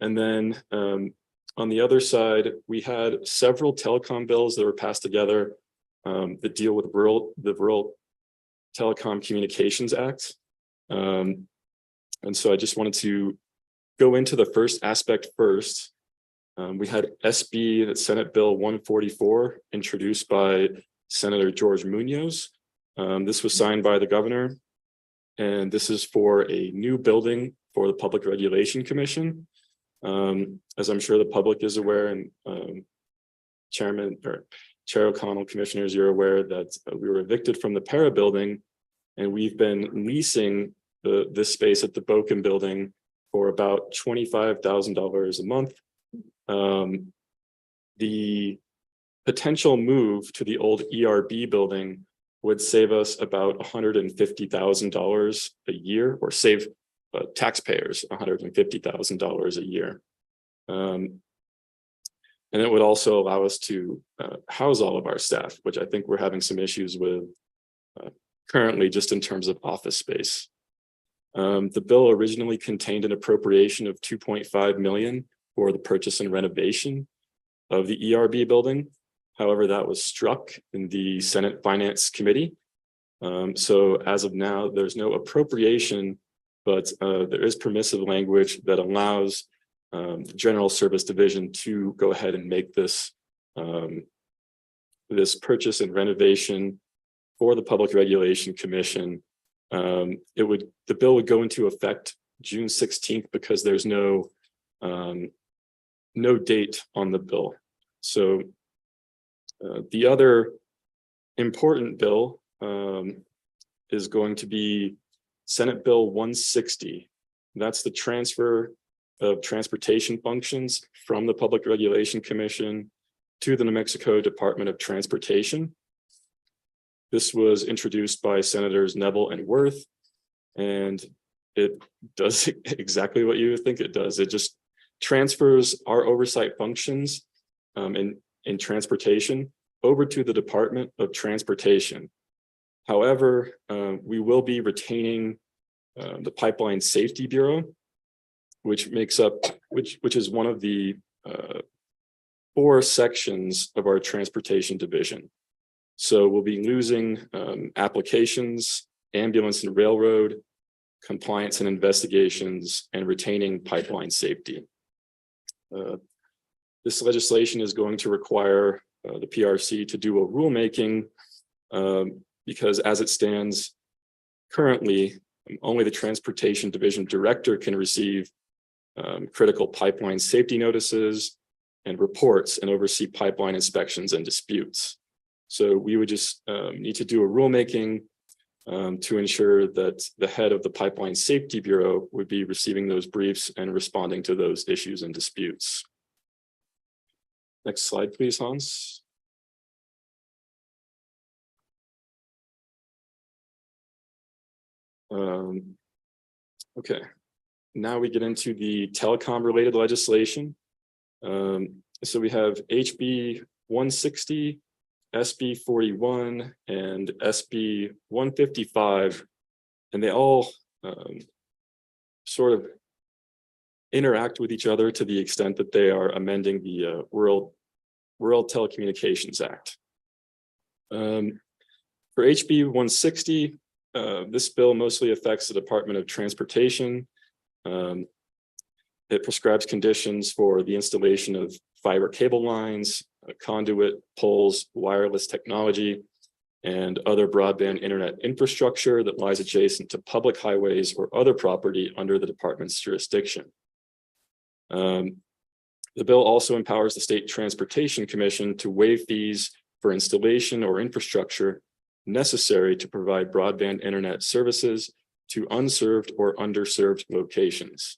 And then on the other side, we had several telecom bills that were passed together that deal with the Rural Telecom Communications Act. And so I just wanted to go into the first aspect first. We had SB, that's Senate Bill 144, introduced by Senator George Munoz. This was signed by the governor, and this is for a new building for the Public Regulation Commission. As I'm sure the public is aware, and Chairman or Chair O'Connell, commissioners, you're aware that we were evicted from the Para building, and we've been leasing this space at the Boken building for about $25,000 a month. The potential move to the old ERB building would save us about $150,000 a year, or save taxpayers $150,000 a year. And it would also allow us to house all of our staff, which I think we're having some issues with currently, just in terms of office space. The bill originally contained an appropriation of $2.5 million for the purchase and renovation of the ERB building. However, that was struck in the Senate Finance Committee. So as of now, there's no appropriation, but there is permissive language that allows the General Service Division to go ahead and make this this purchase and renovation for the Public Regulation Commission. The bill would go into effect June 16th because there's no date on the bill. So the other important bill is going to be Senate Bill 160. That's the transfer of transportation functions from the Public Regulation Commission to the New Mexico Department of Transportation. This was introduced by Senators Neville and Worth, and it does exactly what you would think it does. It just transfers our oversight functions in transportation over to the Department of Transportation. However, we will be retaining the Pipeline Safety Bureau, which is one of the 4 sections of our transportation division. So we'll be losing applications, ambulance and railroad, compliance and investigations, and retaining pipeline safety. This legislation is going to require the PRC to do a rulemaking because as it stands currently, only the Transportation Division Director can receive critical pipeline safety notices and reports and oversee pipeline inspections and disputes. So we would just need to do a rulemaking to ensure that the head of the Pipeline Safety Bureau would be receiving those briefs and responding to those issues and disputes. Next slide, please, Hans. Okay, now we get into the telecom related legislation. So we have HB 160, SB 41, and SB 155, and they all sort of interact with each other to the extent that they are amending the Rural Telecommunications Act. For HB 160, this bill mostly affects the Department of Transportation. It prescribes conditions for the installation of fiber cable lines, conduit, poles, wireless technology, and other broadband internet infrastructure that lies adjacent to public highways or other property under the department's jurisdiction. The bill also empowers the State Transportation Commission to waive fees for installation or infrastructure necessary to provide broadband internet services to unserved or underserved locations.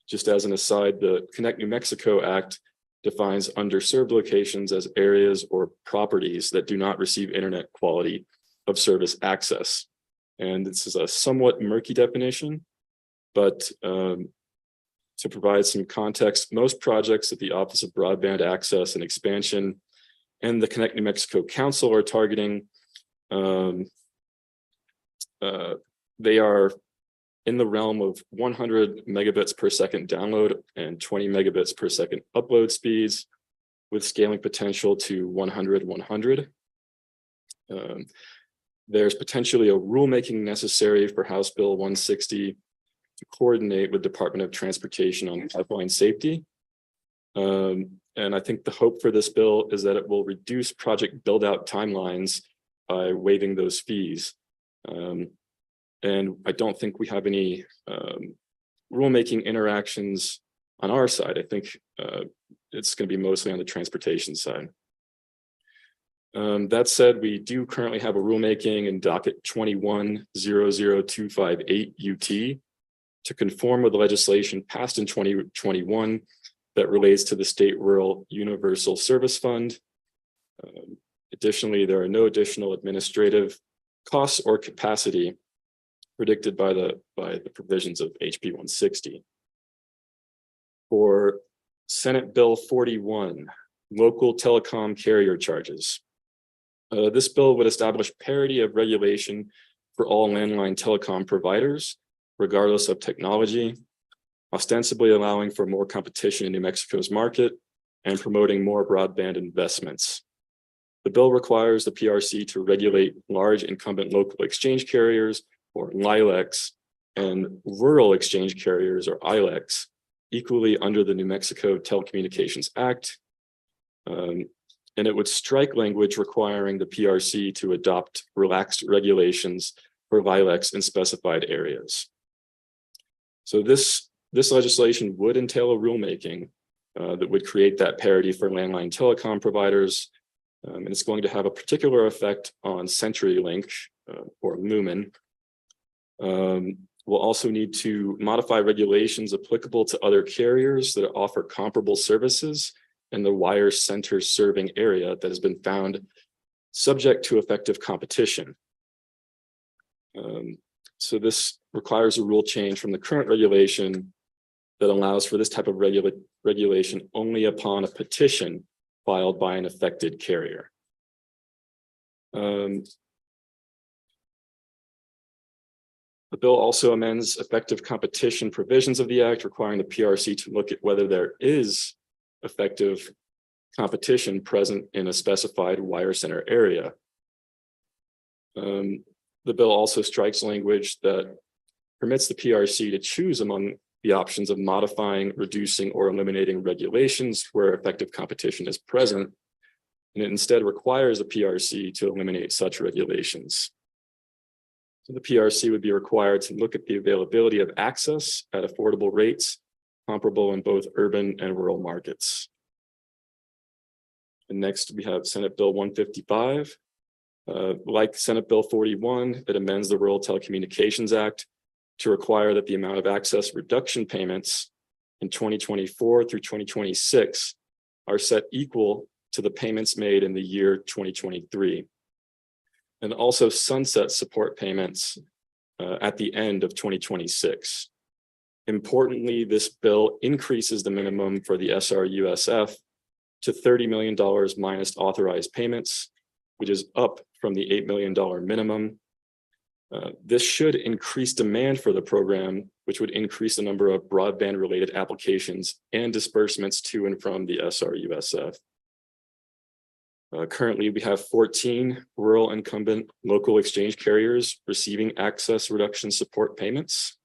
Just as an aside, the Connect New Mexico Act defines underserved locations as areas or properties that do not receive internet quality of service access. And this is a somewhat murky definition, but to provide some context, most projects that the Office of Broadband Access and Expansion and the Connect New Mexico Council are targeting, they are in the realm of 100 megabits per second download and 20 megabits per second upload speeds with scaling potential to 100. There's potentially a rulemaking necessary for House Bill 160 to coordinate with Department of Transportation on pipeline safety. And I think the hope for this bill is that it will reduce project build out timelines by waiving those fees. And I don't think we have any rulemaking interactions on our side. I think it's going to be mostly on the transportation side. That said, we do currently have a rulemaking in docket 21-00258 UT to conform with the legislation passed in 2021 that relates to the State Rural Universal Service Fund. Additionally, there are no additional administrative costs or capacity predicted by the provisions of HB 160. For Senate Bill 41, local telecom carrier charges. This bill would establish parity of regulation for all landline telecom providers, regardless of technology, ostensibly allowing for more competition in New Mexico's market and promoting more broadband investments. The bill requires the PRC to regulate large incumbent local exchange carriers, or LILECs, and rural exchange carriers, or ILECs, equally under the New Mexico Telecommunications Act. And it would strike language requiring the PRC to adopt relaxed regulations for LILECs in specified areas. So this legislation would entail a rulemaking that would create that parity for landline telecom providers. And it's going to have a particular effect on CenturyLink or Lumen. We'll also need to modify regulations applicable to other carriers that offer comparable services in the wire center serving area that has been found subject to effective competition. So this requires a rule change from the current regulation that allows for this type of regulation only upon a petition filed by an affected carrier. The bill also amends effective competition provisions of the Act, requiring the PRC to look at whether there is effective competition present in a specified wire center area. The bill also strikes language that permits the PRC to choose among the options of modifying, reducing, or eliminating regulations where effective competition is present, and it instead requires the PRC to eliminate such regulations. So the PRC would be required to look at the availability of access at affordable rates comparable in both urban and rural markets. And next we have Senate Bill 155. Like Senate Bill 41, it amends the Rural Telecommunications Act to require that the amount of access reduction payments in 2024 through 2026 are set equal to the payments made in the year 2023. And also sunset support payments at the end of 2026. Importantly, this bill increases the minimum for the SRUSF to $30 million minus authorized payments, which is up from the $8 million minimum. This should increase demand for the program, which would increase the number of broadband-related applications and disbursements to and from the SRUSF. Currently, we have 14 rural incumbent local exchange carriers receiving access reduction support payments,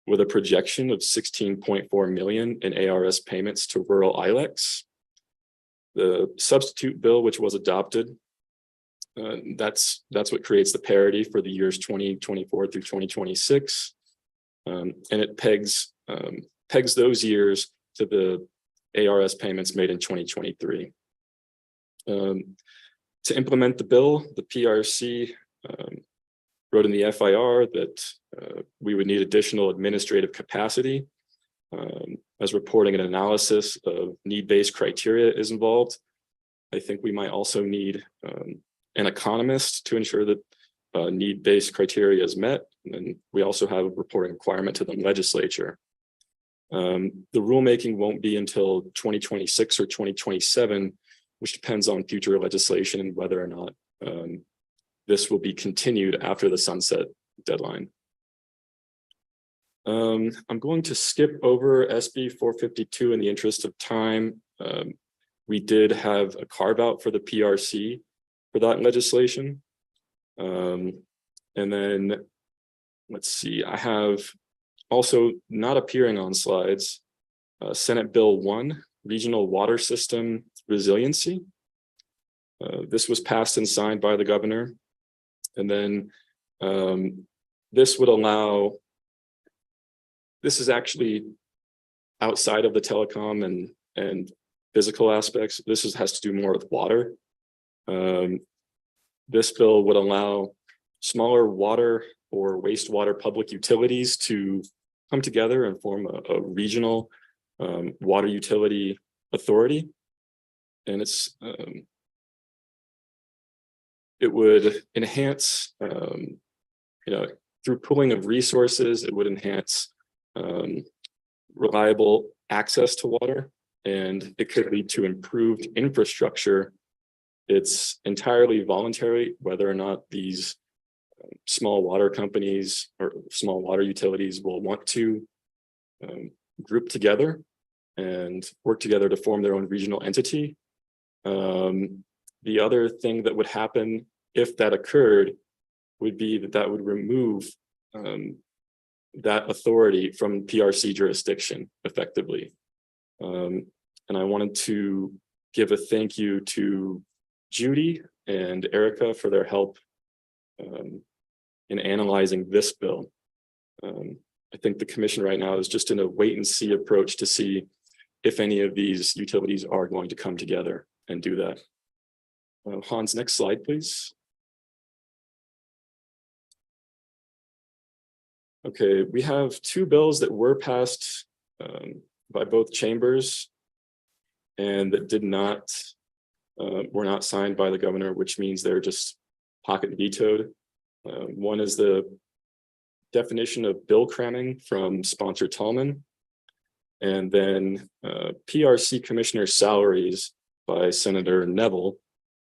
with a projection of 16.4 million in ARS payments to rural ILECs. The substitute bill, which was adopted, that's what creates the parity for the years 2024 through 2026, and it pegs those years to the ARS payments made in 2023. To implement the bill, the PRC wrote in the FIR that we would need additional administrative capacity as reporting and analysis of need-based criteria is involved. I think we might also need an economist to ensure that need-based criteria is met. And then we also have a reporting requirement to the legislature. The rulemaking won't be until 2026 or 2027, which depends on future legislation and whether or not this will be continued after the sunset deadline. I'm going to skip over SB 452 in the interest of time. We did have a carve out for the PRC for that legislation. And then let's see, I have also not appearing on slides, Senate Bill 1, Regional Water System Resiliency. This was passed and signed by the governor. And then this would allow this is actually outside of the telecom and physical aspects. Has to do more with water. This bill would allow smaller water or wastewater public utilities to come together and form a regional water utility authority. And it would enhance, through pooling of resources, it would enhance reliable access to water, and it could lead to improved infrastructure. It's entirely voluntary whether or not these small water companies or small water utilities will want to group together and work together to form their own regional entity. The other thing that would happen if that occurred would be that would remove that authority from PRC jurisdiction effectively. And I wanted to give a thank you to Judy and Erica for their help in analyzing this bill. I think the commission right now is just in a wait and see approach to see if any of these utilities are going to come together and do that. Hans, next slide, please. Okay, we have two bills that were passed by both chambers and that did not, were not signed by the governor, which means they're just pocket vetoed. One is the definition of bill cramming from sponsor Tallman, and then PRC commissioner salaries by Senator Neville.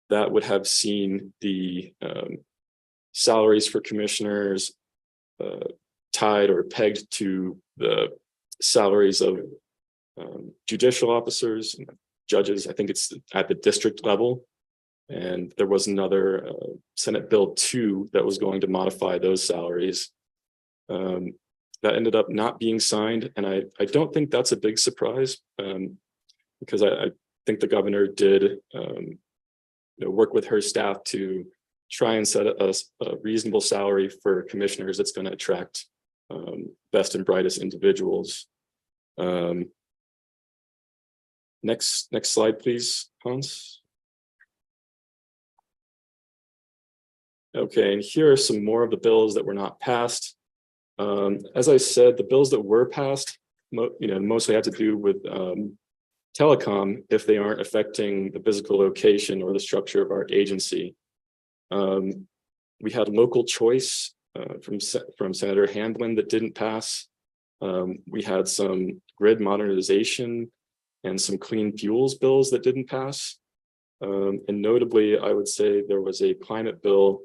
That would have seen the salaries for commissioners tied or pegged to the salaries of judicial officers and judges. I think it's at the district level. And there was another Senate Bill 2 that was going to modify those salaries. That ended up not being signed. And I don't think that's a big surprise because I think the governor did work with her staff to try and set a reasonable salary for commissioners that's going to attract best and brightest individuals. Next slide, please, Hans. Okay, and here are some more of the bills that were not passed. As I said, the bills that were passed, mostly have to do with telecom if they aren't affecting the physical location or the structure of our agency. We had local choice from Senator Hamblin that didn't pass. We had some grid modernization and some clean fuels bills that didn't pass. And notably, I would say there was a climate bill,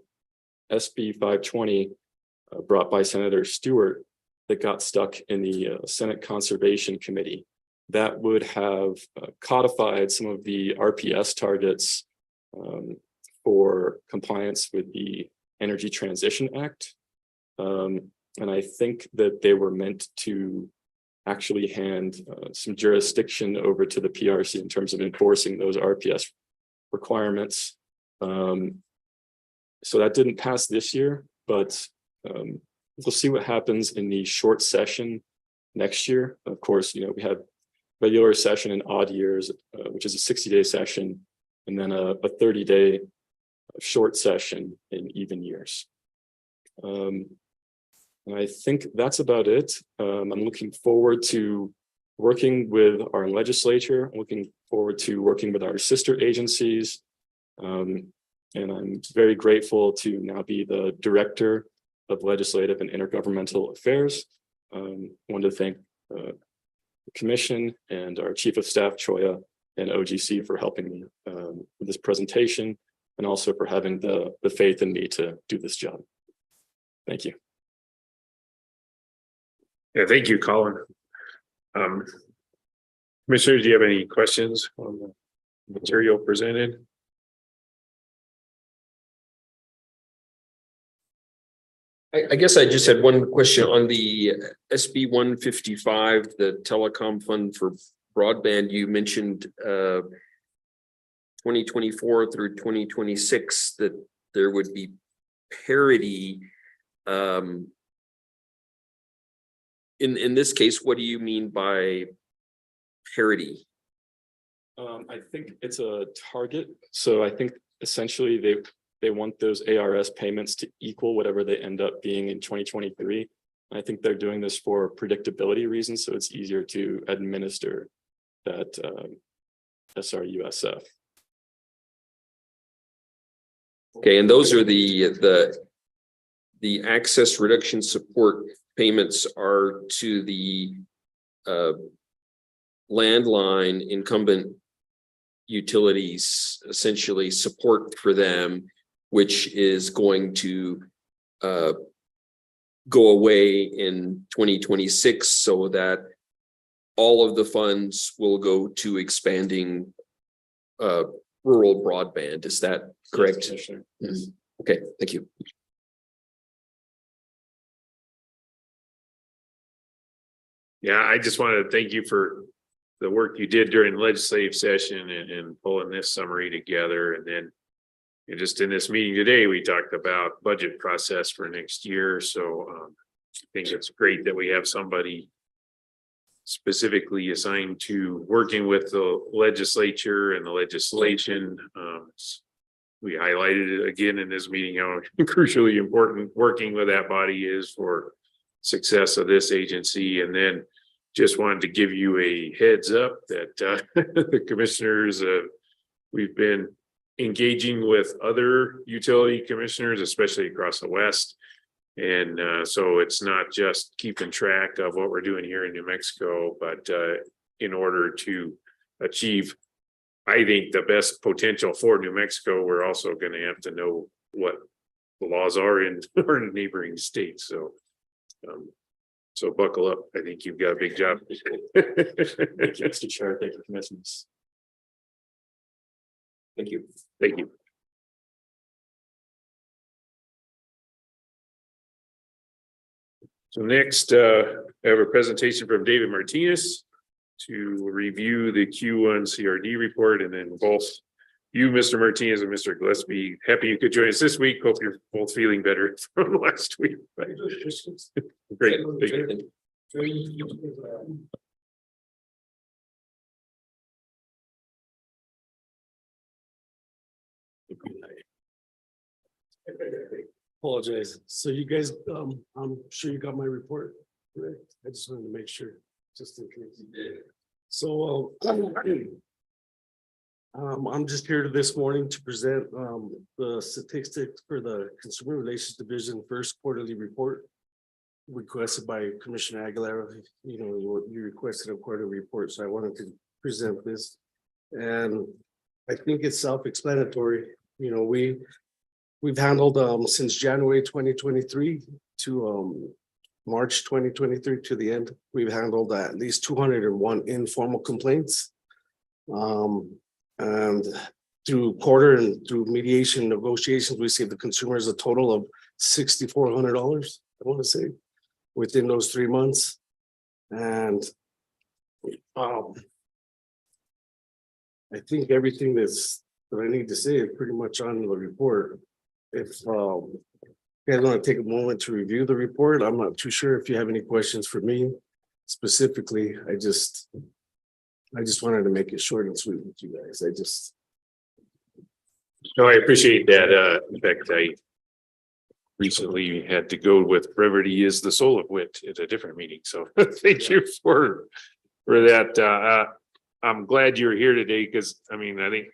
SB 520, brought by Senator Stewart that got stuck in the Senate Conservation Committee. That would have codified some of the RPS targets for compliance with the Energy Transition Act. And I think that they were meant to actually hand some jurisdiction over to the PRC in terms of enforcing those RPS requirements. So that didn't pass this year, but we'll see what happens in the short session next year. Of course, we have regular session in odd years, which is a 60-day session, and then a 30-day short session in even years. And I think that's about it. I'm looking forward to working with our legislature. I'm looking forward to working with our sister agencies. And I'm very grateful to now be the Director of Legislative and Intergovernmental Affairs. I want to thank the Commission and our Chief of Staff, Choya, and OGC for helping me with this presentation, and also for having the faith in me to do this job. Thank you. Yeah, thank you, Colin. Commissioner, do you have any questions on the material presented? I guess I just had one question on the SB 155, the telecom fund for broadband. You mentioned 2024 through 2026 that there would be parity in this case, what do you mean by parity? I think it's a target. So I think essentially they want those ARS payments to equal whatever they end up being in 2023. I think they're doing this for predictability reasons, so it's easier to administer that SRUSF. Okay, and those are the access reduction support payments are to the landline incumbent utilities, essentially support for them, which is going to go away in 2026, so that all of the funds will go to expanding rural broadband. Is that correct? Yes. Okay, thank you. Yeah, I just wanted to thank you for the work you did during the legislative session and pulling this summary together. And then just in this meeting today, we talked about budget process for next year. So I think it's great that we have somebody specifically assigned to working with the legislature and the legislation. We highlighted it again in this meeting, how crucially important working with that body is for success of this agency. And then just wanted to give you a heads up that the commissioners, we've been engaging with other utility commissioners, especially across the West. And so it's not just keeping track of what we're doing here in New Mexico, but in order to achieve, I think, the best potential for New Mexico, we're also going to have to know what the laws are in our neighboring states. So buckle up. I think you've got a big job. Thank you, Mr. Chair. Thank you, commissioners. Thank you. Thank you. So next, I have a presentation from David Martinez to review the Q1 CRD report, and then both you, Mr. Martinez, and Mr. Gillespie, happy you could join us this week. Hope you're both feeling better from last week. Great. Thank you. Apologize. So you guys, I'm sure you got my report, right? I just wanted to make sure, just in case. So, I'm just here this morning to present, the statistics for the Consumer Relations Division first quarterly report requested by Commissioner Aguilera. You know, you requested a quarterly report, so I wanted to present this. And I think it's self-explanatory. You know, we've handled since January 2023 to March 2023 to the end, we've handled at least 201 informal complaints. And through quarter and through mediation negotiations, we saved the consumers a total of $6,400, I want to say, within those 3 months. And I think everything that I need to say is pretty much on the report. If you guys want to take a moment to review the report, I'm not too sure if you have any questions for me specifically. I just wanted to make it short and sweet with you guys. No, I appreciate that. In fact, I recently had to go with brevity is the soul of wit at a different meeting. So thank you for that. I'm glad you're here today because I mean, I think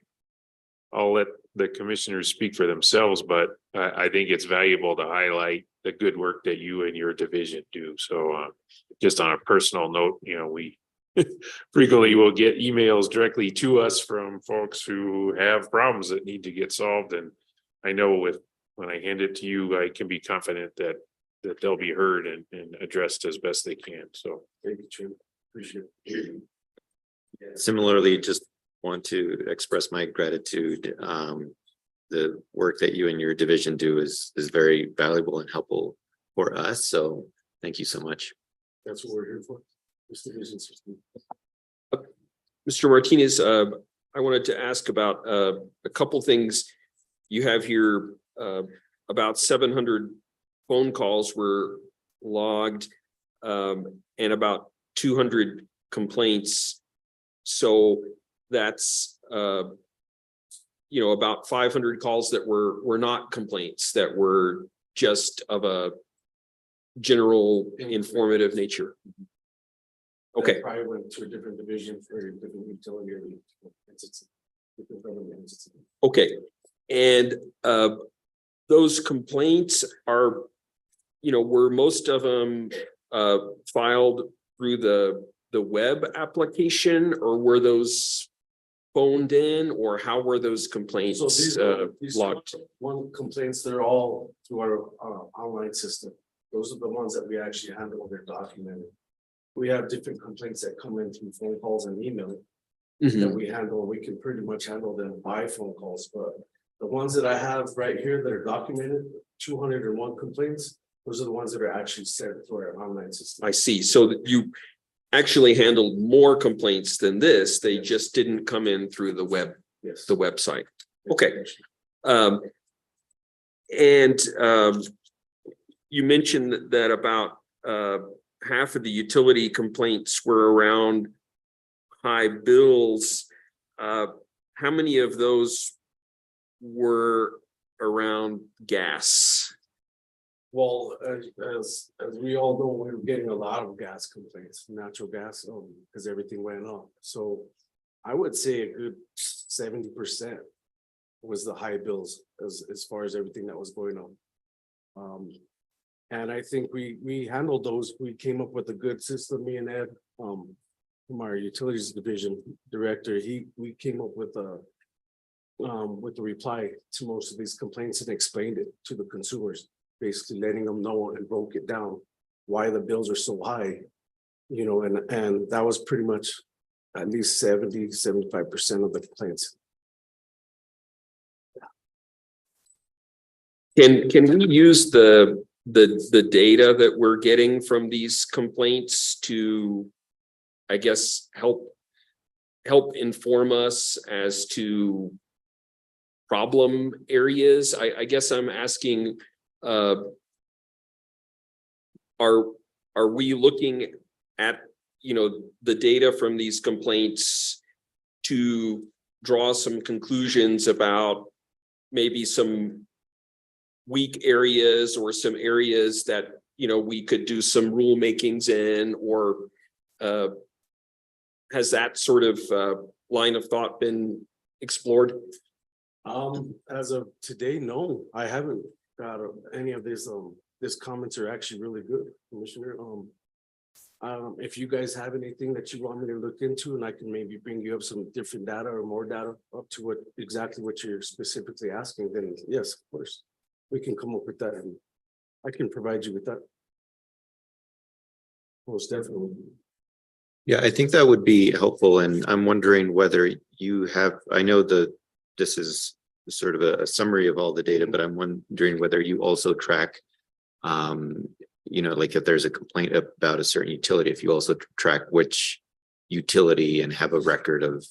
I'll let the commissioners speak for themselves, but I think it's valuable to highlight the good work that you and your division do. So just on a personal note, you know, we frequently will get emails directly to us from folks who have problems that need to get solved. And I know when I hand it to you, I can be confident that they'll be heard and addressed as best they can. So thank you, Jim. Appreciate it. Similarly, just want to express my gratitude. The work that you and your division do is very valuable and helpful for us. So thank you so much. That's what we're here for. Mr. Martinez, I wanted to ask about a couple things. You have here about 700 phone calls were logged. and about 200 complaints. So that's, about 500 calls that were not complaints, that were just of a general informative nature. Okay. Probably went to a different division for a different utility. Okay, and those complaints are, were most of them filed through the web application, or were those phoned in, or how were those complaints These logged? one complaints, they're all through our online system. Those are the ones that we actually handle, they're documented. We have different complaints that come in through phone calls and email that we handle. We can pretty much handle them by phone calls, but the ones that I have right here that are documented, 201 complaints, those are the ones that are actually sent to our online system. I see. So that you actually handled more complaints than this. They just didn't come in through the web, Yes. the website. Okay. You mentioned that about half of the utility complaints were around high bills. How many of those were around gas? Well, as we all know, we were getting a lot of gas complaints, natural gas, because everything went up. So I would say a good 70% was the high bills as far as everything that was going on. And I think we handled those. We came up with a good system, me and Ed, from our utilities division director. We came up with a reply to most of these complaints and explained it to the consumers, basically letting them know and broke it down why the bills are so high, and that was pretty much at least 70-75% of the complaints. Can we use the data that we're getting from these complaints to, I guess, help inform us as to problem areas? I guess I'm asking, are we looking at, the data from these complaints to draw some conclusions about maybe some weak areas or some areas that, we could do some rule makings in, or has that sort of line of thought been explored? As of today, no, I haven't got any of these. These comments are actually really good, Commissioner. If you guys have anything that you want me to look into, and I can maybe bring you up some different data or more data up to exactly what you're specifically asking, then yes, of course, we can come up with that, and I can provide you with that. Most definitely. Yeah, I think that would be helpful, and I'm wondering whether you have, I know this is sort of a summary of all the data, but I'm wondering whether you also track, like if there's a complaint about a certain utility, if you also track which utility and have a record of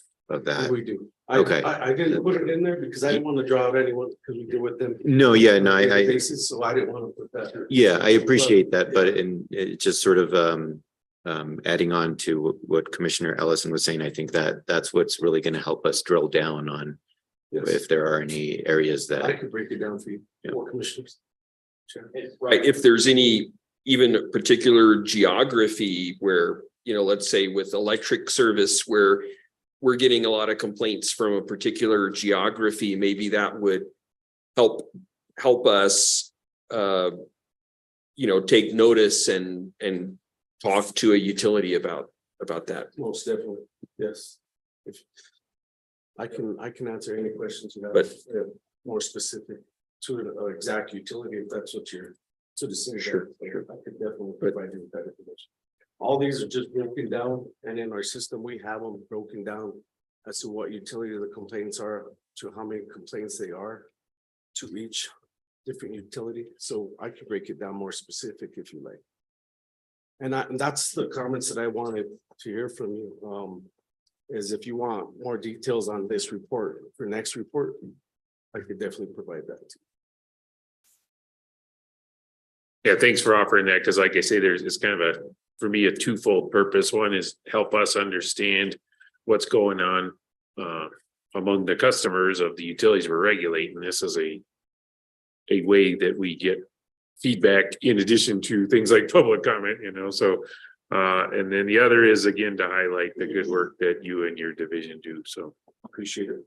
that. We do. Okay. I didn't put it in there because I didn't want to draw out anyone, because we deal with them. No, yeah, no, So I didn't want to put that. Yeah, I appreciate that, but it just sort of adding on to what Commissioner Ellison was saying, I think that's what's really going to help us drill down on if there are any areas that I could break it down for you, more commissioners. Sure. Right, if there's any even particular geography where, let's say with electric service where we're getting a lot of complaints from a particular geography, maybe that would help us take notice and talk to a utility about that. Most definitely, yes. If I can answer any questions you have, But more specific to an exact utility, if that's what you're to the city. Sure. I could definitely provide you with that information. All these are just broken down, and in our system, we have them broken down as to what utility the complaints are, to how many complaints they are to each different utility. So I could break it down more specific if you like. And that's the comments that I wanted to hear from you. Is if you want more details on this report for next report, I could definitely provide that to you. Yeah, thanks for offering that, because like I say, it's kind of for me, a twofold purpose. One is help us understand what's going on among the customers of the utilities we're regulating. This is a way that we get feedback in addition to things like public comment, so and then the other is again to highlight the good work that you and your division do. So appreciate it.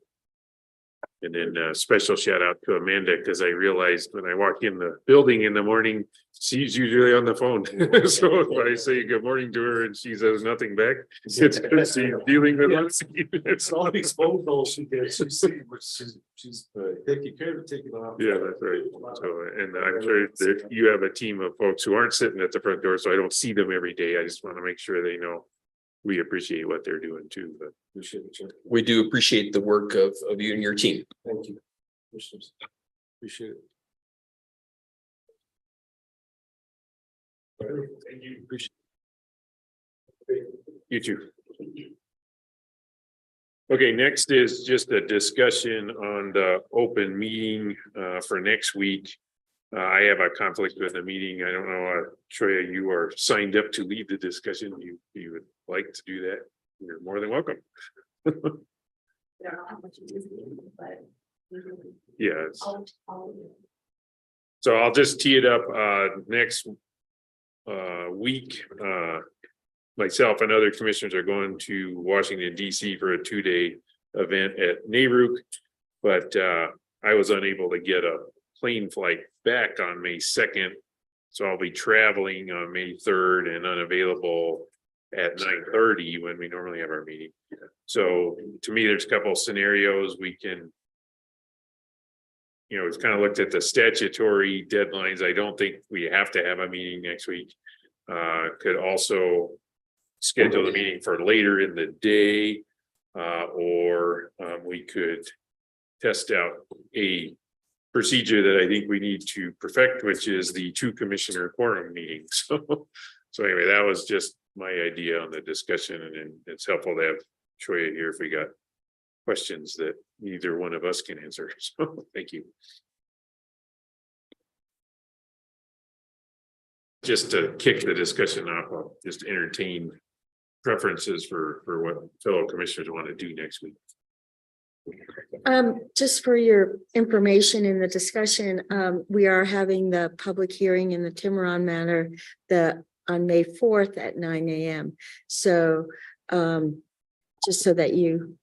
And then a special shout out to Amanda, because I realized when I walk in the building in the morning, she's usually on the phone. So if I say good morning to her and she says nothing back, it's because she's dealing with us. It's all these phone calls she gets, she's taking care of it, taking off. Yeah, that's right. So, and I'm sure that you have a team of folks who aren't sitting at the front door, so I don't see them every day. I just want to make sure they know we appreciate what they're doing too, but Appreciate it, Chair. We do appreciate the work of you and your team. Thank you. Commissioners. Appreciate it. Thank you. Appreciate you too. Okay, next is just a discussion on the open meeting for next week. I have a conflict with the meeting. I don't know, Troya, you are signed up to lead the discussion. You would like to do that? You're more than welcome. Yes. So I'll just tee it up next week. Myself and other commissioners are going to Washington DC for a 2-day event at NARUC, but I was unable to get a plane flight back on May 2nd. So I'll be traveling on May 3rd and unavailable at 9:30 when we normally have our meeting. So to me, there's a couple of scenarios we can, we've kind of looked at the statutory deadlines. I don't think we have to have a meeting next week. Could also schedule the meeting for later in the day, or we could test out a procedure that I think we need to perfect, which is the 2 commissioner quorum meeting. So anyway, that was just my idea on the discussion, and it's helpful to have Troya here if we got questions that neither one of us can answer. So thank you. Just to kick the discussion off, I'll just entertain preferences for what fellow commissioners want to do next week. Just for your information in the discussion, we are having the public hearing in the Tiburon matter on May 4th at 9 a.m. So just so that you.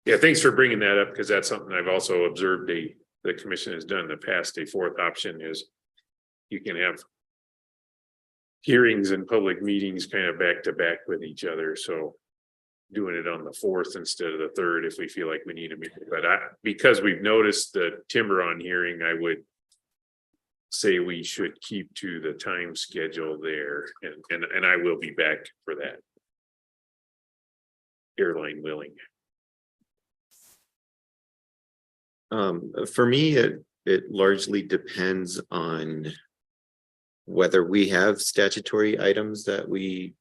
Yeah, thanks for bringing that up, because that's something I've also observed the commission has done in the past. A 4th option is you can have hearings and public meetings kind of back to back with each other. So doing it on the 4th instead of the 3rd if we feel like we need a meeting. But because we've noticed the Tiburon hearing, I would say we should keep to the time schedule there, and I will be back for that, airline willing. For me, it largely depends on whether we have statutory items that we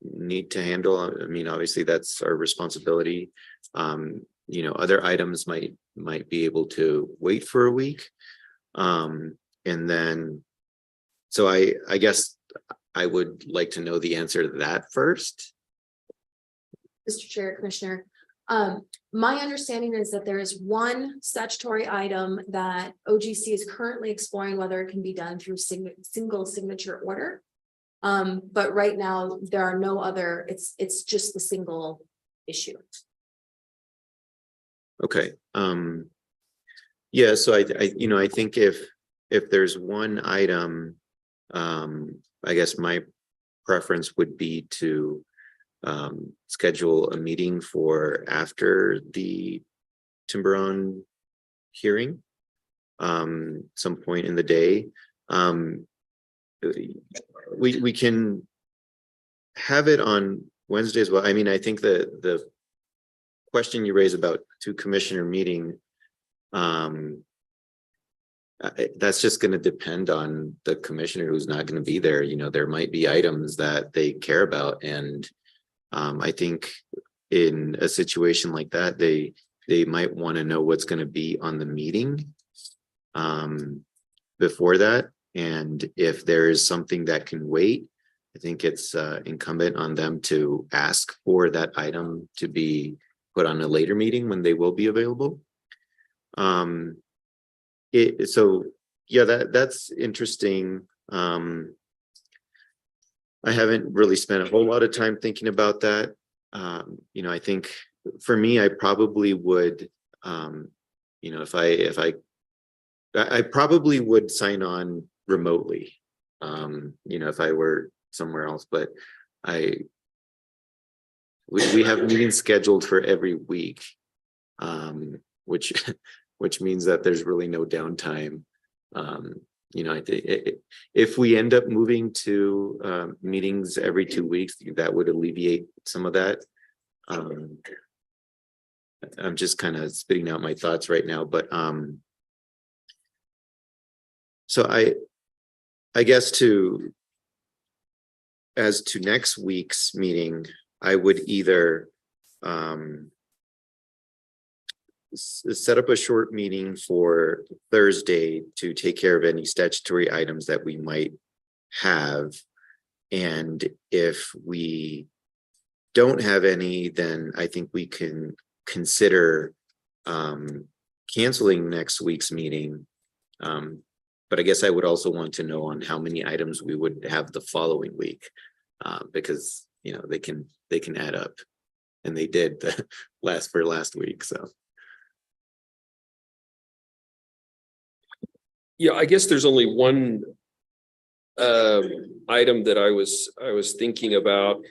need to handle. I mean, obviously that's our responsibility. Other items might be able to wait for a week. And then, so I guess I would like to know the answer to that first. Mr. Chair, Commissioner, my understanding is that there is one statutory item that OGC is currently exploring whether it can be done through single signature order. But right now there are no other, it's just the single issue. Okay. Yeah, so I think if there's one item, I guess my preference would be to schedule a meeting for after the Tiburon hearing, some point in the day. We can have it on Wednesday as well. I mean, I think the question you raise about 2 commissioner meeting, that's just going to depend on the commissioner who's not going to be there. There might be items that they care about, and I think in a situation like that, they might want to know what's going to be on the meeting before that. And if there is something that can wait, I think it's incumbent on them to ask for that item to be put on a later meeting when they will be available. So yeah, that's interesting. I haven't really spent a whole lot of time thinking about that. You know, I think for me, I probably would, you know, if I probably would sign on remotely, you know, if I were somewhere else, but we have meetings scheduled for every week, which means that there's really no downtime. You know, I think if we end up moving to meetings every 2 weeks, that would alleviate some of that. I'm just kind of spitting out my thoughts right now, but so I guess as to next week's meeting, I would either set up a short meeting for Thursday to take care of any statutory items that we might have. And if we don't have any, then I think we can consider canceling next week's meeting. But I guess I would also want to know on how many items we would have the following week, because, you know, they can add up, and they did the last week. So Yeah, I guess there's only one item that I was thinking about.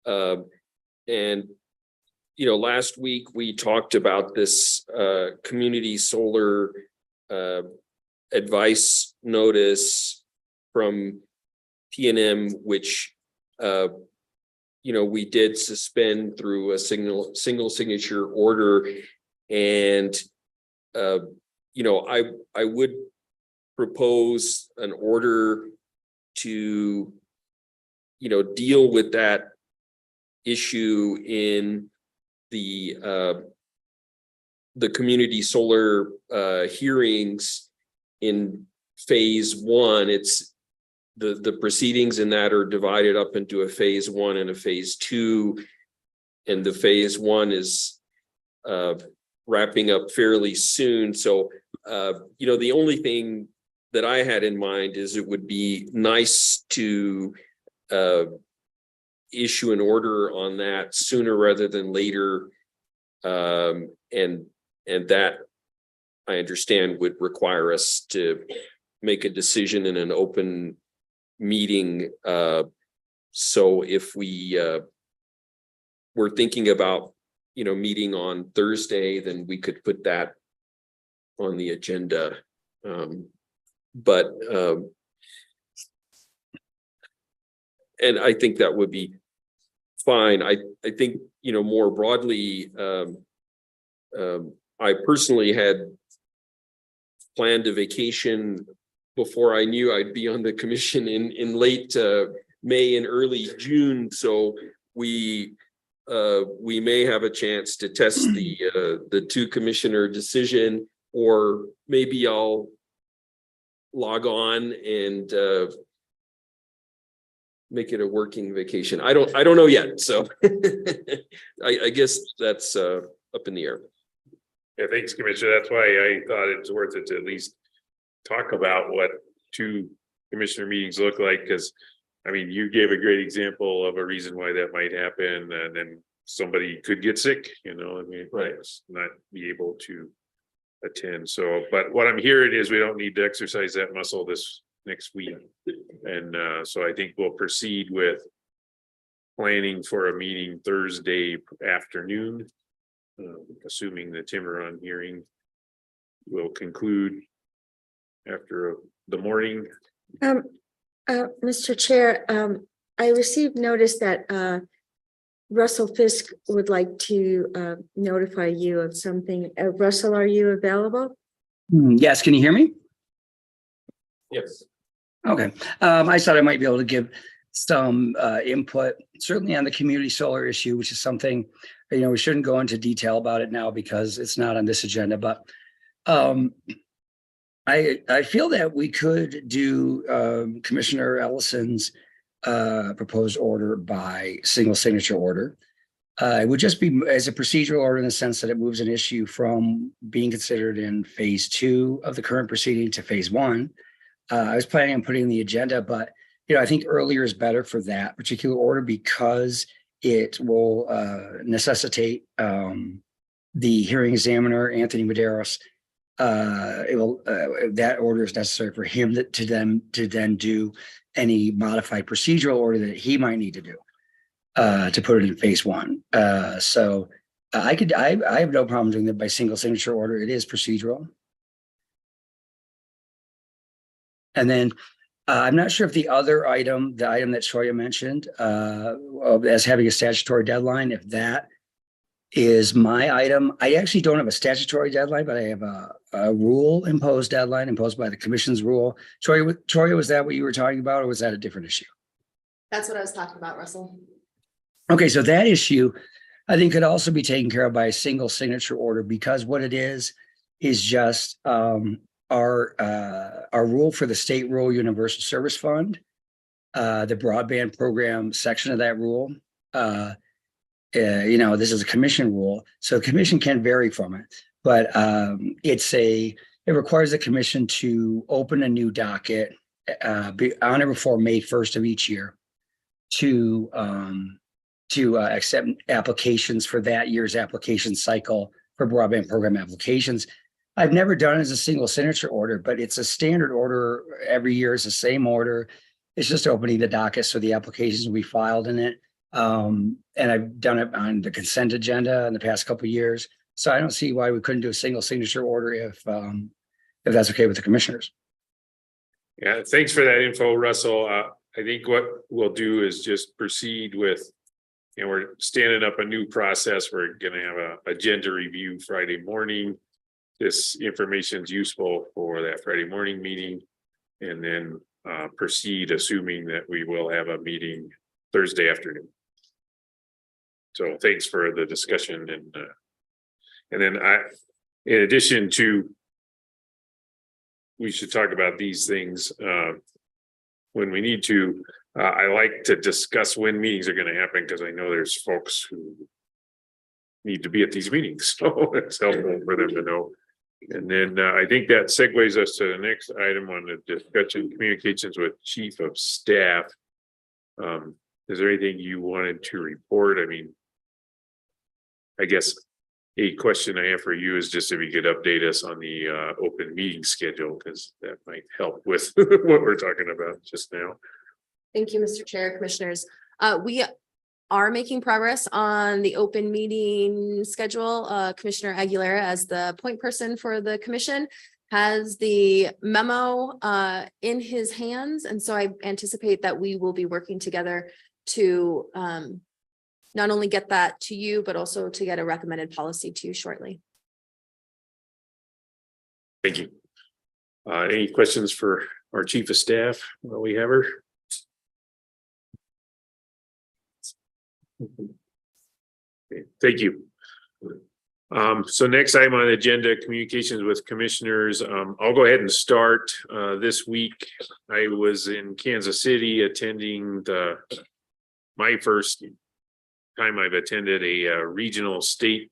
And, you know, last week we talked about this community solar advice notice from PNM, which, you know, we did suspend through a single signature order. And, you know, I would propose an order to, you know, deal with that issue in the community solar hearings in phase one. It's the proceedings in that are divided up into a phase one and a phase two, and the phase one is wrapping up fairly soon. So you know, the only thing that I had in mind is it would be nice to issue an order on that sooner rather than later, and that, I understand, would require us to make a decision in an open meeting. So if we were thinking about, you know, meeting on Thursday, then we could put that on the agenda. But and I think that would be fine. I think, you know, more broadly, I personally had planned a vacation before I knew I'd be on the commission in late May and early June. So we may have a chance to test the two commissioner decision, or maybe I'll log on and make it a working vacation. I don't know yet. So I guess that's up in the air. Yeah, thanks, Commissioner. That's why I thought it's worth it to at least talk about what two commissioner meetings look like, because I mean, you gave a great example of a reason why that might happen, and then somebody could get sick, you know, I mean, Right. not be able to attend. So, but what I'm hearing is we don't need to exercise that muscle this next week. And so I think we'll proceed with planning for a meeting Thursday afternoon, assuming the Tiburon hearing will conclude after the morning. Mr. Chair, I received notice that Russell Fisk would like to notify you of something. Russell, are you available? Yes, can you hear me? Yes. Okay, I thought I might be able to give some input, certainly on the community solar issue, which is something, you know, we shouldn't go into detail about it now because it's not on this agenda, but I feel that we could do Commissioner Ellison's proposed order by single signature order. It would just be as a procedural order in the sense that it moves an issue from being considered in phase 2 of the current proceeding to phase 1. I was planning on putting the agenda, but I think earlier is better for that particular order because it will necessitate the hearing examiner, Anthony Medeiros. That order is necessary for him to then do any modified procedural order that he might need to do to put it in phase 1. So I have no problem doing that by single signature order. It is procedural. And then I'm not sure if the item that Shoya mentioned as having a statutory deadline, if that is my item. I actually don't have a statutory deadline, but I have a rule imposed deadline imposed by the commission's rule. Shoya, was that what you were talking about, or was that a different issue? That's what I was talking about, Russell. Okay, so that issue I think could also be taken care of by a single signature order, because what it is just our rule for the State Rural Universal Service Fund, the broadband program section of that rule. This is a commission rule, so the commission can vary from it, but it requires the commission to open a new docket on or before May 1st of each year to accept applications for that year's application cycle for broadband program applications. I've never done it as a single signature order, but it's a standard order every year. It's the same order. It's just opening the docket so the applications will be filed in it. And I've done it on the consent agenda in the past couple of years. So I don't see why we couldn't do a single signature order if that's okay with the commissioners. Yeah, thanks for that info, Russell. I think what we'll do is just proceed with, we're standing up a new process. We're going to have a agenda review Friday morning. This information is useful for that Friday morning meeting, and then proceed assuming that we will have a meeting Thursday afternoon. So thanks for the discussion, and then in addition to, we should talk about these things when we need to. I like to discuss when meetings are going to happen, because I know there's folks who need to be at these meetings, so it's helpful for them to know. And then I think that segues us to the next item on the discussion, communications with Chief of Staff. Is there anything you wanted to report? I mean, I guess a question I have for you is just if you could update us on the open meeting schedule, because that might help with what we're talking about just now. Thank you, Mr. Chair, Commissioners. We are making progress on the open meeting schedule. Commissioner Aguilera, as the point person for the commission, has the memo in his hands. And so I anticipate that we will be working together to not only get that to you, but also to get a recommended policy to you shortly. Thank you. Any questions for our Chief of Staff while we have her? Okay, thank you. So next item on the agenda, communications with commissioners. I'll go ahead and start. This week I was in Kansas City attending my first time I've attended a regional state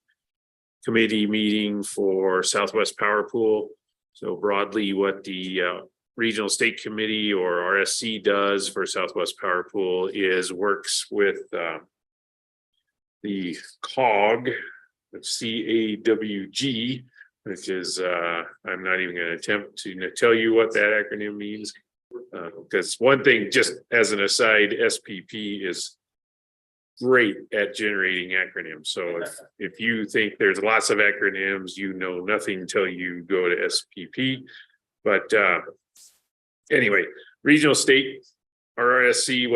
committee meeting for Southwest Power Pool. So broadly, what the Regional State Committee, or RSC, does for Southwest Power Pool is works with the COG, CAWG, which is I'm not even going to attempt to tell you what that acronym means, because one thing, just as an aside, SPP is great at generating acronyms. So if you think there's lots of acronyms, you know nothing until you go to SPP. But anyway, Regional State, RSC,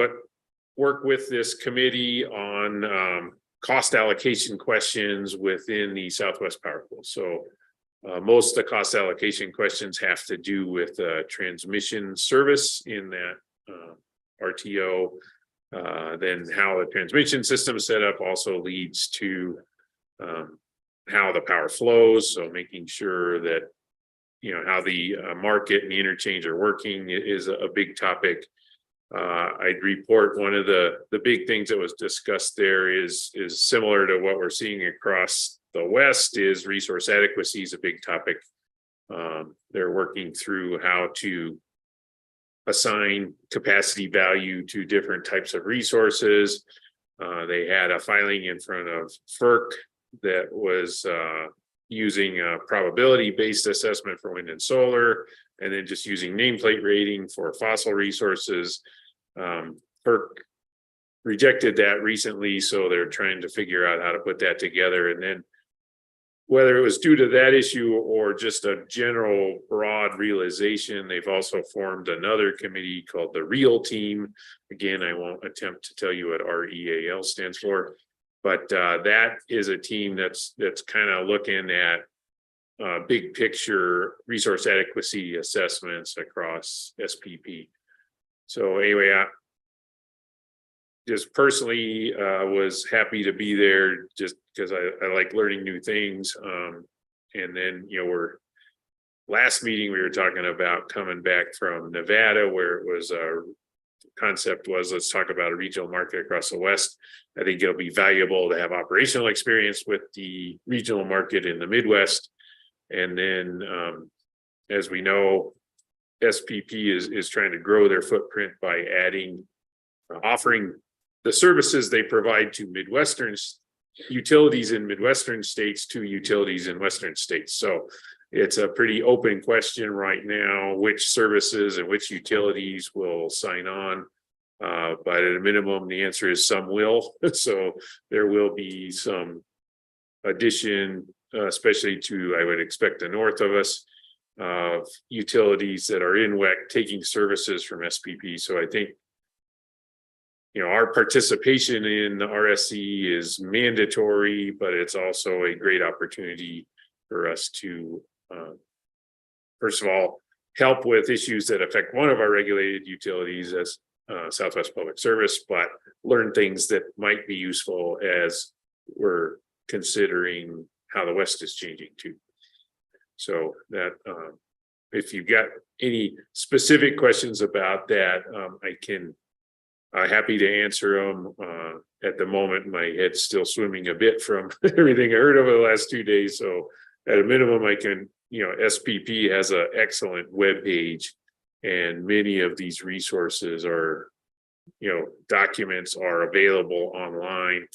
work with this committee on cost allocation questions within the Southwest Power Pool. So most of the cost allocation questions have to do with transmission service in that RTO. Then how the transmission system is set up also leads to how the power flows. So making sure that how the market and the interchange are working is a big topic. I'd report one of the big things that was discussed there is similar to what we're seeing across the West is resource adequacy is a big topic. They're working through how to assign capacity value to different types of resources. They had a filing in front of FERC that was using a probability-based assessment for wind and solar, and then just using nameplate rating for fossil resources. FERC rejected that recently, so they're trying to figure out how to put that together. And then whether it was due to that issue or just a general broad realization, they've also formed another committee called the REAL team. Again, I won't attempt to tell you what REAL stands for, but that is a team that's kind of looking at big picture resource adequacy assessments across SPP. So anyway, I just personally was happy to be there just because I like learning new things. And then, last meeting we were talking about coming back from Nevada, where it was concept was, let's talk about a regional market across the West. I think it'll be valuable to have operational experience with the regional market in the Midwest. And then, as we know, SPP is trying to grow their footprint by offering the services they provide to Midwestern utilities in Midwestern states to utilities in Western states. So it's a pretty open question right now, which services and which utilities will sign on. But at a minimum, the answer is some will. So there will be some addition, especially to, I would expect, the north of us, of utilities that are in WEC taking services from SPP. So I think, our participation in the RSC is mandatory, but it's also a great opportunity for us to, first of all, help with issues that affect one of our regulated utilities as Southwest Public Service, but learn things that might be useful as we're considering how the West is changing too. So that if you've got any specific questions about that, I'm happy to answer them. At the moment, my head's still swimming a bit from everything I heard over the last 2 days. So at a minimum, I can, SPP has an excellent web page, and many of these resources are, documents are available online.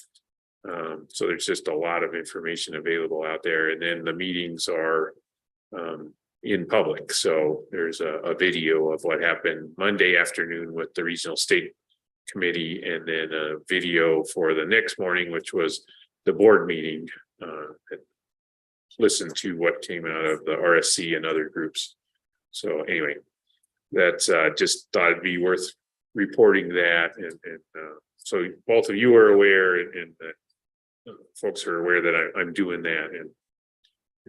So there's just a lot of information available out there. And then the meetings are in public. So there's a video of what happened Monday afternoon with the regional state committee, and then a video for the next morning, which was the board meeting. Listen to what came out of the RSC and other groups. So anyway, that's just thought it'd be worth reporting that, and so both of you are aware, and that folks are aware that I'm doing that, and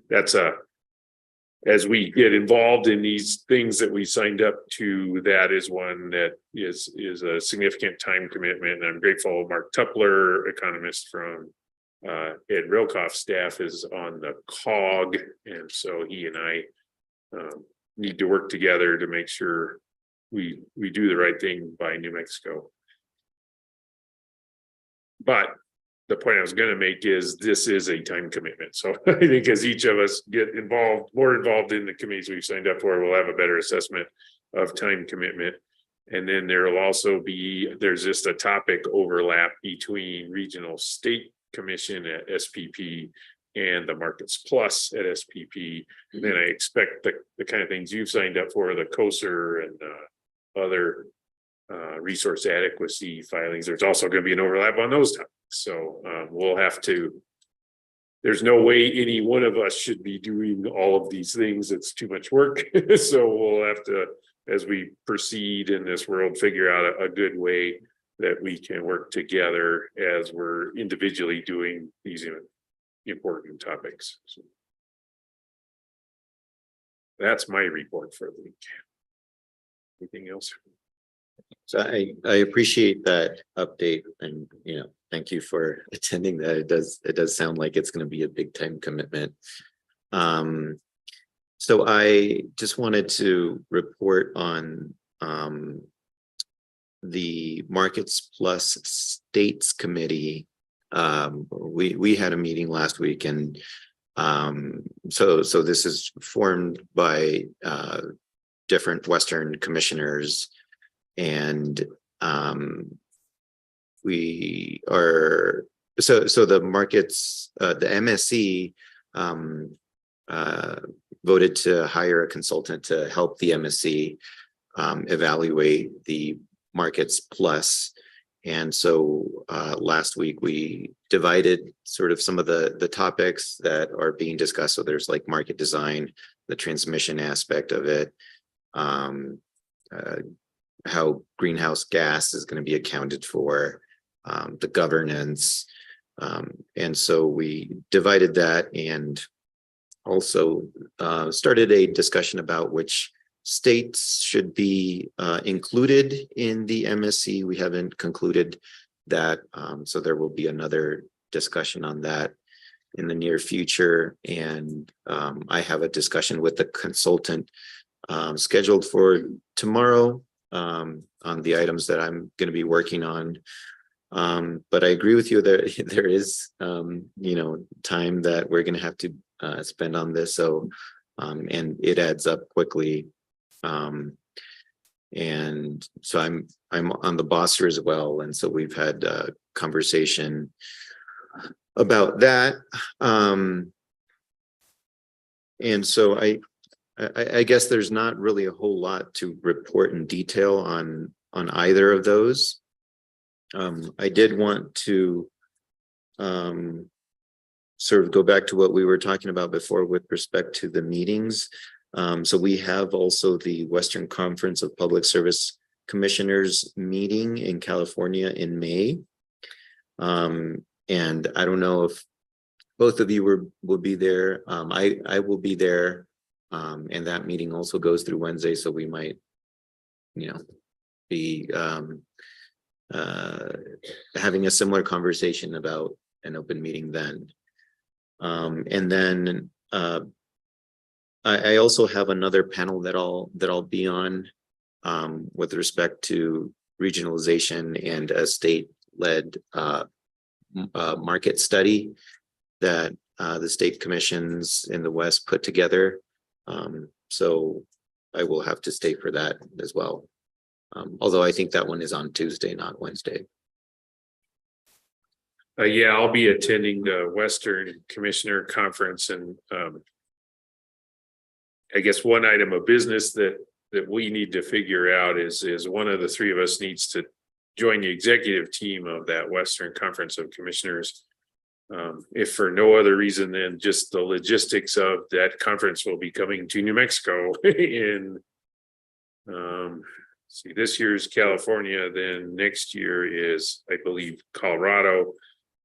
that's as we get involved in these things that we signed up to, that is one that is a significant time commitment. And I'm grateful Mark Tupler, economist from Ed Rilkoff's staff, is on the COG. And so he and I need to work together to make sure we do the right thing by New Mexico. But the point I was going to make is this is a time commitment. So I think as each of us get more involved in the committees we've signed up for, we'll have a better assessment of time commitment. And then there'll also there's just a topic overlap between regional state commission at SPP and the Markets Plus at SPP. And then I expect the kind of things you've signed up for, the COSER and other resource adequacy filings, there's also going to be an overlap on those topics. So we'll have to, there's no way any one of us should be doing all of these things. It's too much work. So we'll have to, as we proceed in this world, figure out a good way that we can work together as we're individually doing these important topics. So that's my report for the week. Anything else? So I appreciate that update, and thank you for attending that. It does sound like it's going to be a big time commitment. So I just wanted to report on the Markets Plus States Committee. We had a meeting last week, and so this is formed by different Western commissioners, and we are so the markets, the MSC voted to hire a consultant to help the MSC evaluate the Markets Plus. And so last week we divided sort of some of the topics that are being discussed. So there's like market design, the transmission aspect of it, how greenhouse gas is going to be accounted for, the governance. And so we divided that, and also started a discussion about which states should be included in the MSC. We haven't concluded that, so there will be another discussion on that in the near future. And I have a discussion with the consultant scheduled for tomorrow on the items that I'm going to be working on. But I agree with you that there is, time that we're going to have to spend on this. So, and it adds up quickly. And so I'm on the Boster as well. And so we've had a conversation about that. And so I guess there's not really a whole lot to report in detail on either of those. I did want to sort of go back to what we were talking about before with respect to the meetings. So we have also the Western Conference of Public Service Commissioners meeting in California in May. And I don't know if both of you will be there. I will be there. And that meeting also goes through Wednesday. So we might, be having a similar conversation about an open meeting then. And then I also have another panel that I'll be on with respect to regionalization and a state-led market study that the state commissions in the West put together. So I will have to stay for that as well. Although I think that one is on Tuesday, not Wednesday. Yeah, I'll be attending the Western Commissioner Conference, and I guess one item of business that we need to figure out is one of the three of us needs to join the executive team of that Western Conference of Commissioners. If for no other reason than just the logistics of that conference will be coming to New Mexico in this year's California, then next year is, I believe, Colorado,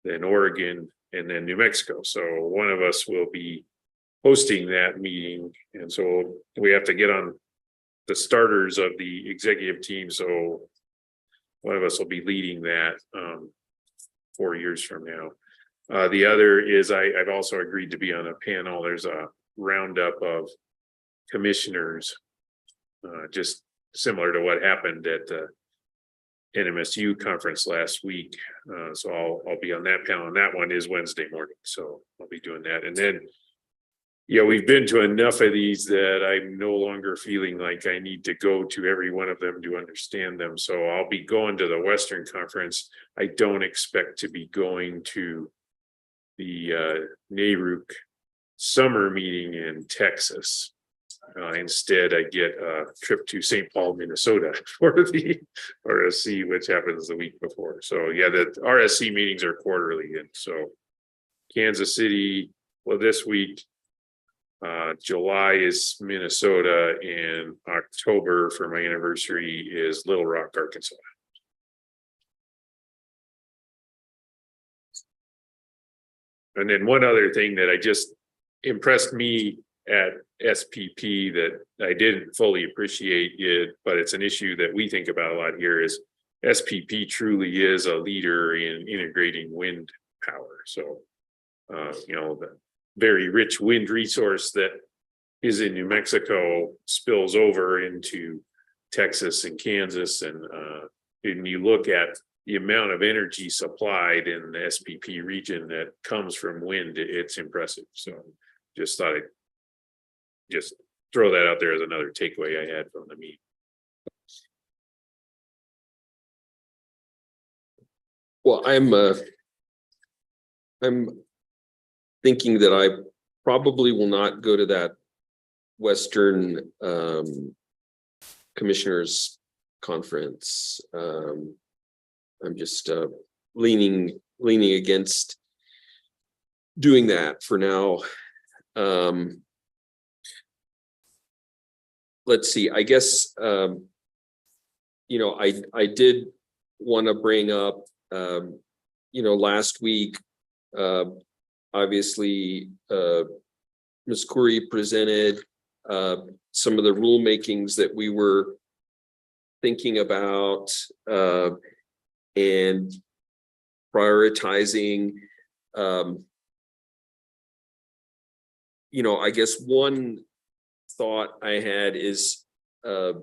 then Oregon, and then New Mexico. So one of us will be hosting that meeting, and so we have to get on the starters of the executive team. So one of us will be leading that 4 years from now. The other is I've also agreed to be on a panel. There's a roundup of commissioners, just similar to what happened at the NMSU conference last week. So I'll be on that panel, and that one is Wednesday morning. So I'll be doing that. And then, yeah, we've been to enough of these that I'm no longer feeling like I need to go to every one of them to understand them. So I'll be going to the Western Conference. I don't expect to be going to the NARUC summer meeting in Texas. Instead, I get a trip to St. Paul, Minnesota for the RSC, which happens the week before. So yeah, the RSC meetings are quarterly. And so Kansas City, well, this week, July is Minnesota, and October for my anniversary is Little Rock, Arkansas. And then one other thing that I just impressed me at SPP that I didn't fully appreciate it, but it's an issue that we think about a lot here, is SPP truly is a leader in integrating wind power. So, the very rich wind resource that is in New Mexico spills over into Texas and Kansas, and you look at the amount of energy supplied in the SPP region that comes from wind, it's impressive. So just thought I'd just throw that out there as another takeaway I had from the meeting. Well, I'm thinking that I probably will not go to that Western Commissioners Conference. I'm just leaning against doing that for now. Let's see, I guess, I did want to bring up, last week, obviously, Ms. Curry presented some of the rulemakings that we were thinking about and prioritizing. I guess one thought I had is, there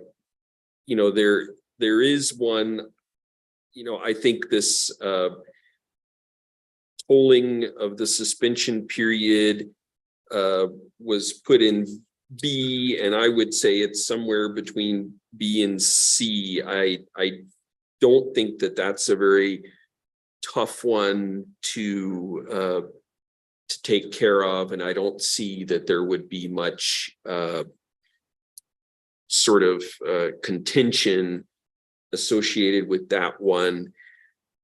is one, I think this tolling of the suspension period was put in B, and I would say it's somewhere between B and C. I don't think that that's a very tough one to take care of, and I don't see that there would be much sort of contention associated with that one.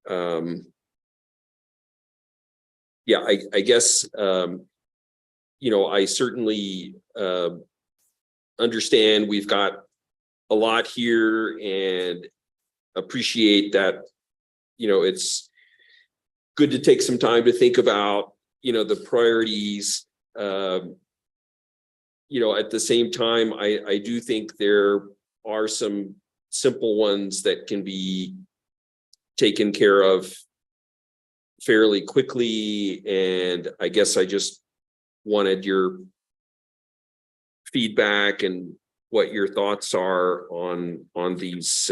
I guess I certainly understand we've got a lot here and appreciate that, it's good to take some time to think about, the priorities. At the same time, I do think there are some simple ones that can be taken care of fairly quickly. And I guess I just wanted your feedback and what your thoughts are on these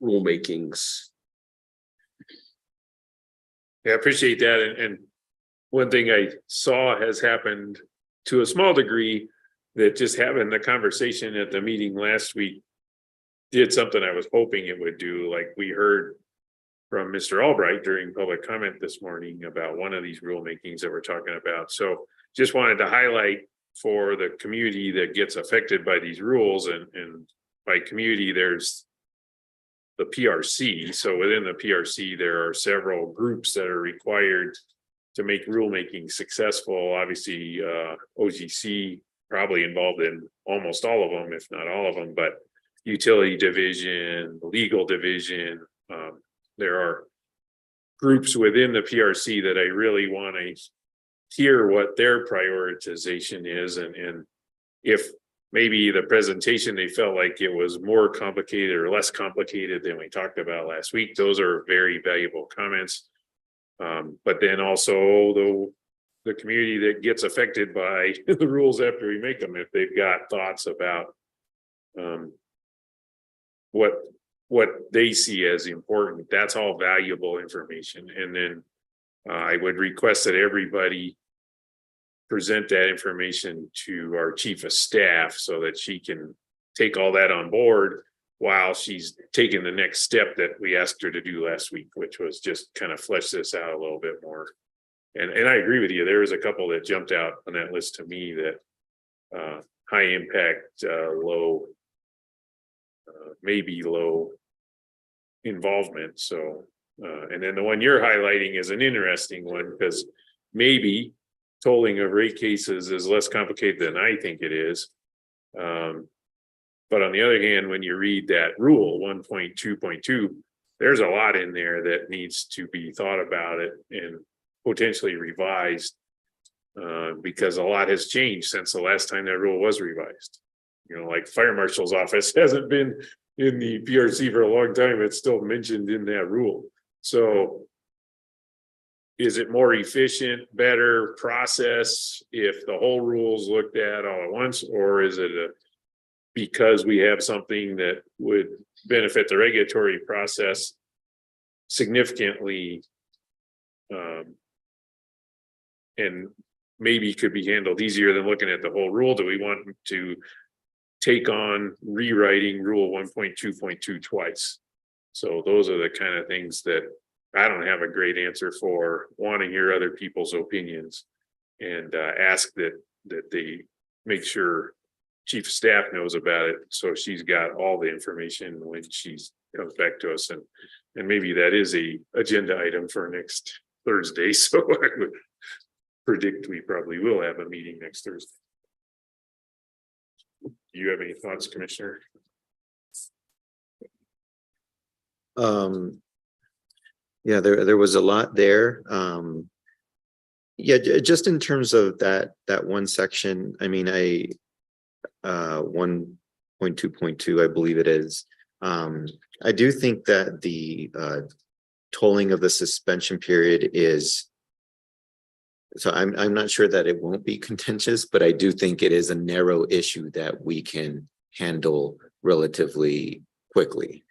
rulemakings. Yeah, I appreciate that. And one thing I saw has happened to a small degree, that just having the conversation at the meeting last week did something I was hoping it would do. Like we heard from Mr. Albright during public comment this morning about one of these rulemakings that we're talking about. So just wanted to highlight for the community that gets affected by these rules, and by community, there's the PRC. So within the PRC, there are several groups that are required to make rulemaking successful. Obviously, OGC probably involved in almost all of them, if not all of them, but utility division, legal division. There are groups within the PRC that I really want to hear what their prioritization is. And if maybe the presentation, they felt like it was more complicated or less complicated than we talked about last week, those are very valuable comments. But then also the community that gets affected by the rules after we make them, if they've got thoughts about what they see as important, that's all valuable information. And then I would request that everybody present that information to our chief of staff so that she can take all that on board while she's taking the next step that we asked her to do last week, which was just kind of flesh this out a little bit more. And I agree with you. There was a couple that jumped out on that list to me that high impact, low, maybe low involvement. So, and then the one you're highlighting is an interesting one, because maybe tolling of rate cases is less complicated than I think it is. But on the other hand, when you read that rule 1.2.2, there's a lot in there that needs to be thought about it and potentially revised, because a lot has changed since the last time that rule was revised. Like fire marshal's office hasn't been in the PRC for a long time. It's still mentioned in that rule. So is it more efficient, better process if the whole rule's looked at all at once, or is it because we have something that would benefit the regulatory process significantly, and maybe could be handled easier than looking at the whole rule? Do we want to take on rewriting rule 1.2.2 twice? So those are the kind of things that I don't have a great answer for. Want to hear other people's opinions and ask that they make sure chief of staff knows about it, so she's got all the information when she comes back to us, and maybe that is a agenda item for next Thursday. So I would predict we probably will have a meeting next Thursday. Do you have any thoughts, Commissioner? Yeah, there was a lot there. Yeah, just in terms of that one section, I mean, 1.2.2, I believe it is. I do think that the tolling of the suspension period is, so I'm not sure that it won't be contentious, but I do think it is a narrow issue that we can handle relatively quickly.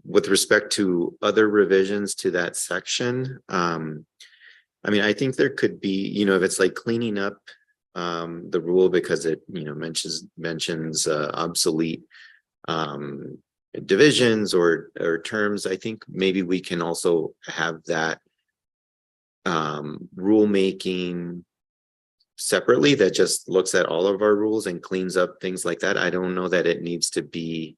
With respect to other revisions to that section, I mean, I think there could be, you know, if it's like cleaning up the rule because it, you know, mentions obsolete divisions or terms, I think maybe we can also have that rulemaking separately that just looks at all of our rules and cleans up things like that. I don't know that it needs to be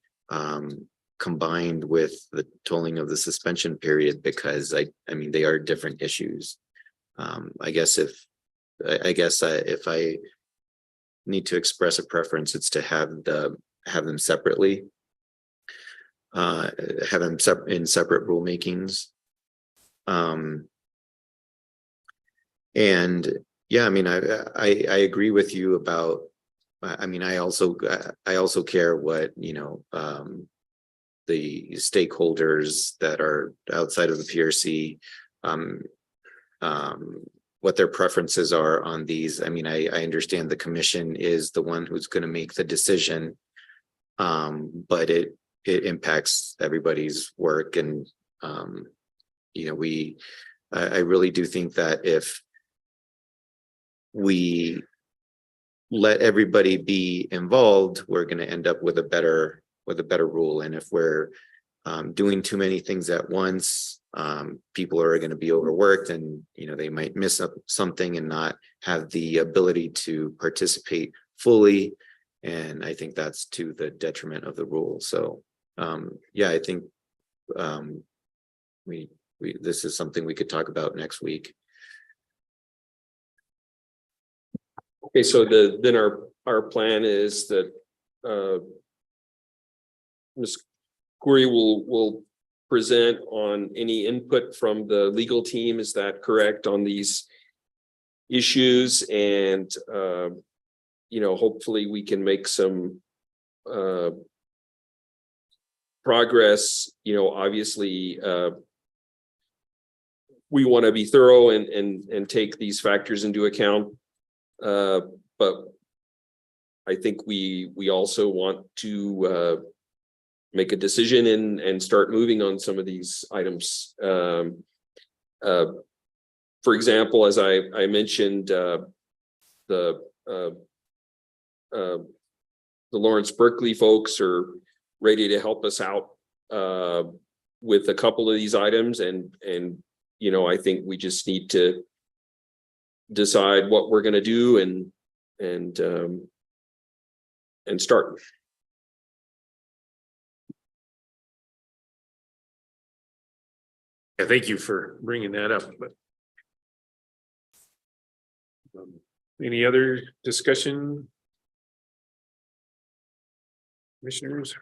combined with the tolling of the suspension period, because I mean, they are different issues. I guess if I need to express a preference, it's to have them separately, have them in separate rulemakings. And yeah, I mean, I agree with you about, I mean, I also care what, you know, the stakeholders that are outside of the PRC, what their preferences are on these. I mean, I understand the commission is the one who's going to make the decision, but it impacts everybody's work. And, you know, I really do think that if we let everybody be involved, we're going to end up with a better rule. And if we're doing too many things at once, people are going to be overworked, and you know, they might miss up something and not have the ability to participate fully. And I think that's to the detriment of the rule. So yeah, I think this is something we could talk about next week. Okay, so then our plan is that Ms. Khoury will present on any input from the legal team. Is that correct on these issues? And you know, hopefully we can make some progress. You know, obviously we want to be thorough and take these factors into account. But I think we also want to make a decision and start moving on some of these items. For example, as I mentioned, the Lawrence Berkeley folks are ready to help us out with a couple of these items, and you know, I think we just need to decide what we're going to do and start. Yeah, thank you for bringing that up. But any other discussion, commissioners?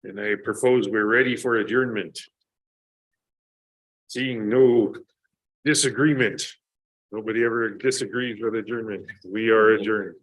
And I propose we're ready for adjournment. Seeing no disagreement, nobody ever disagrees with adjournment. We are adjourned.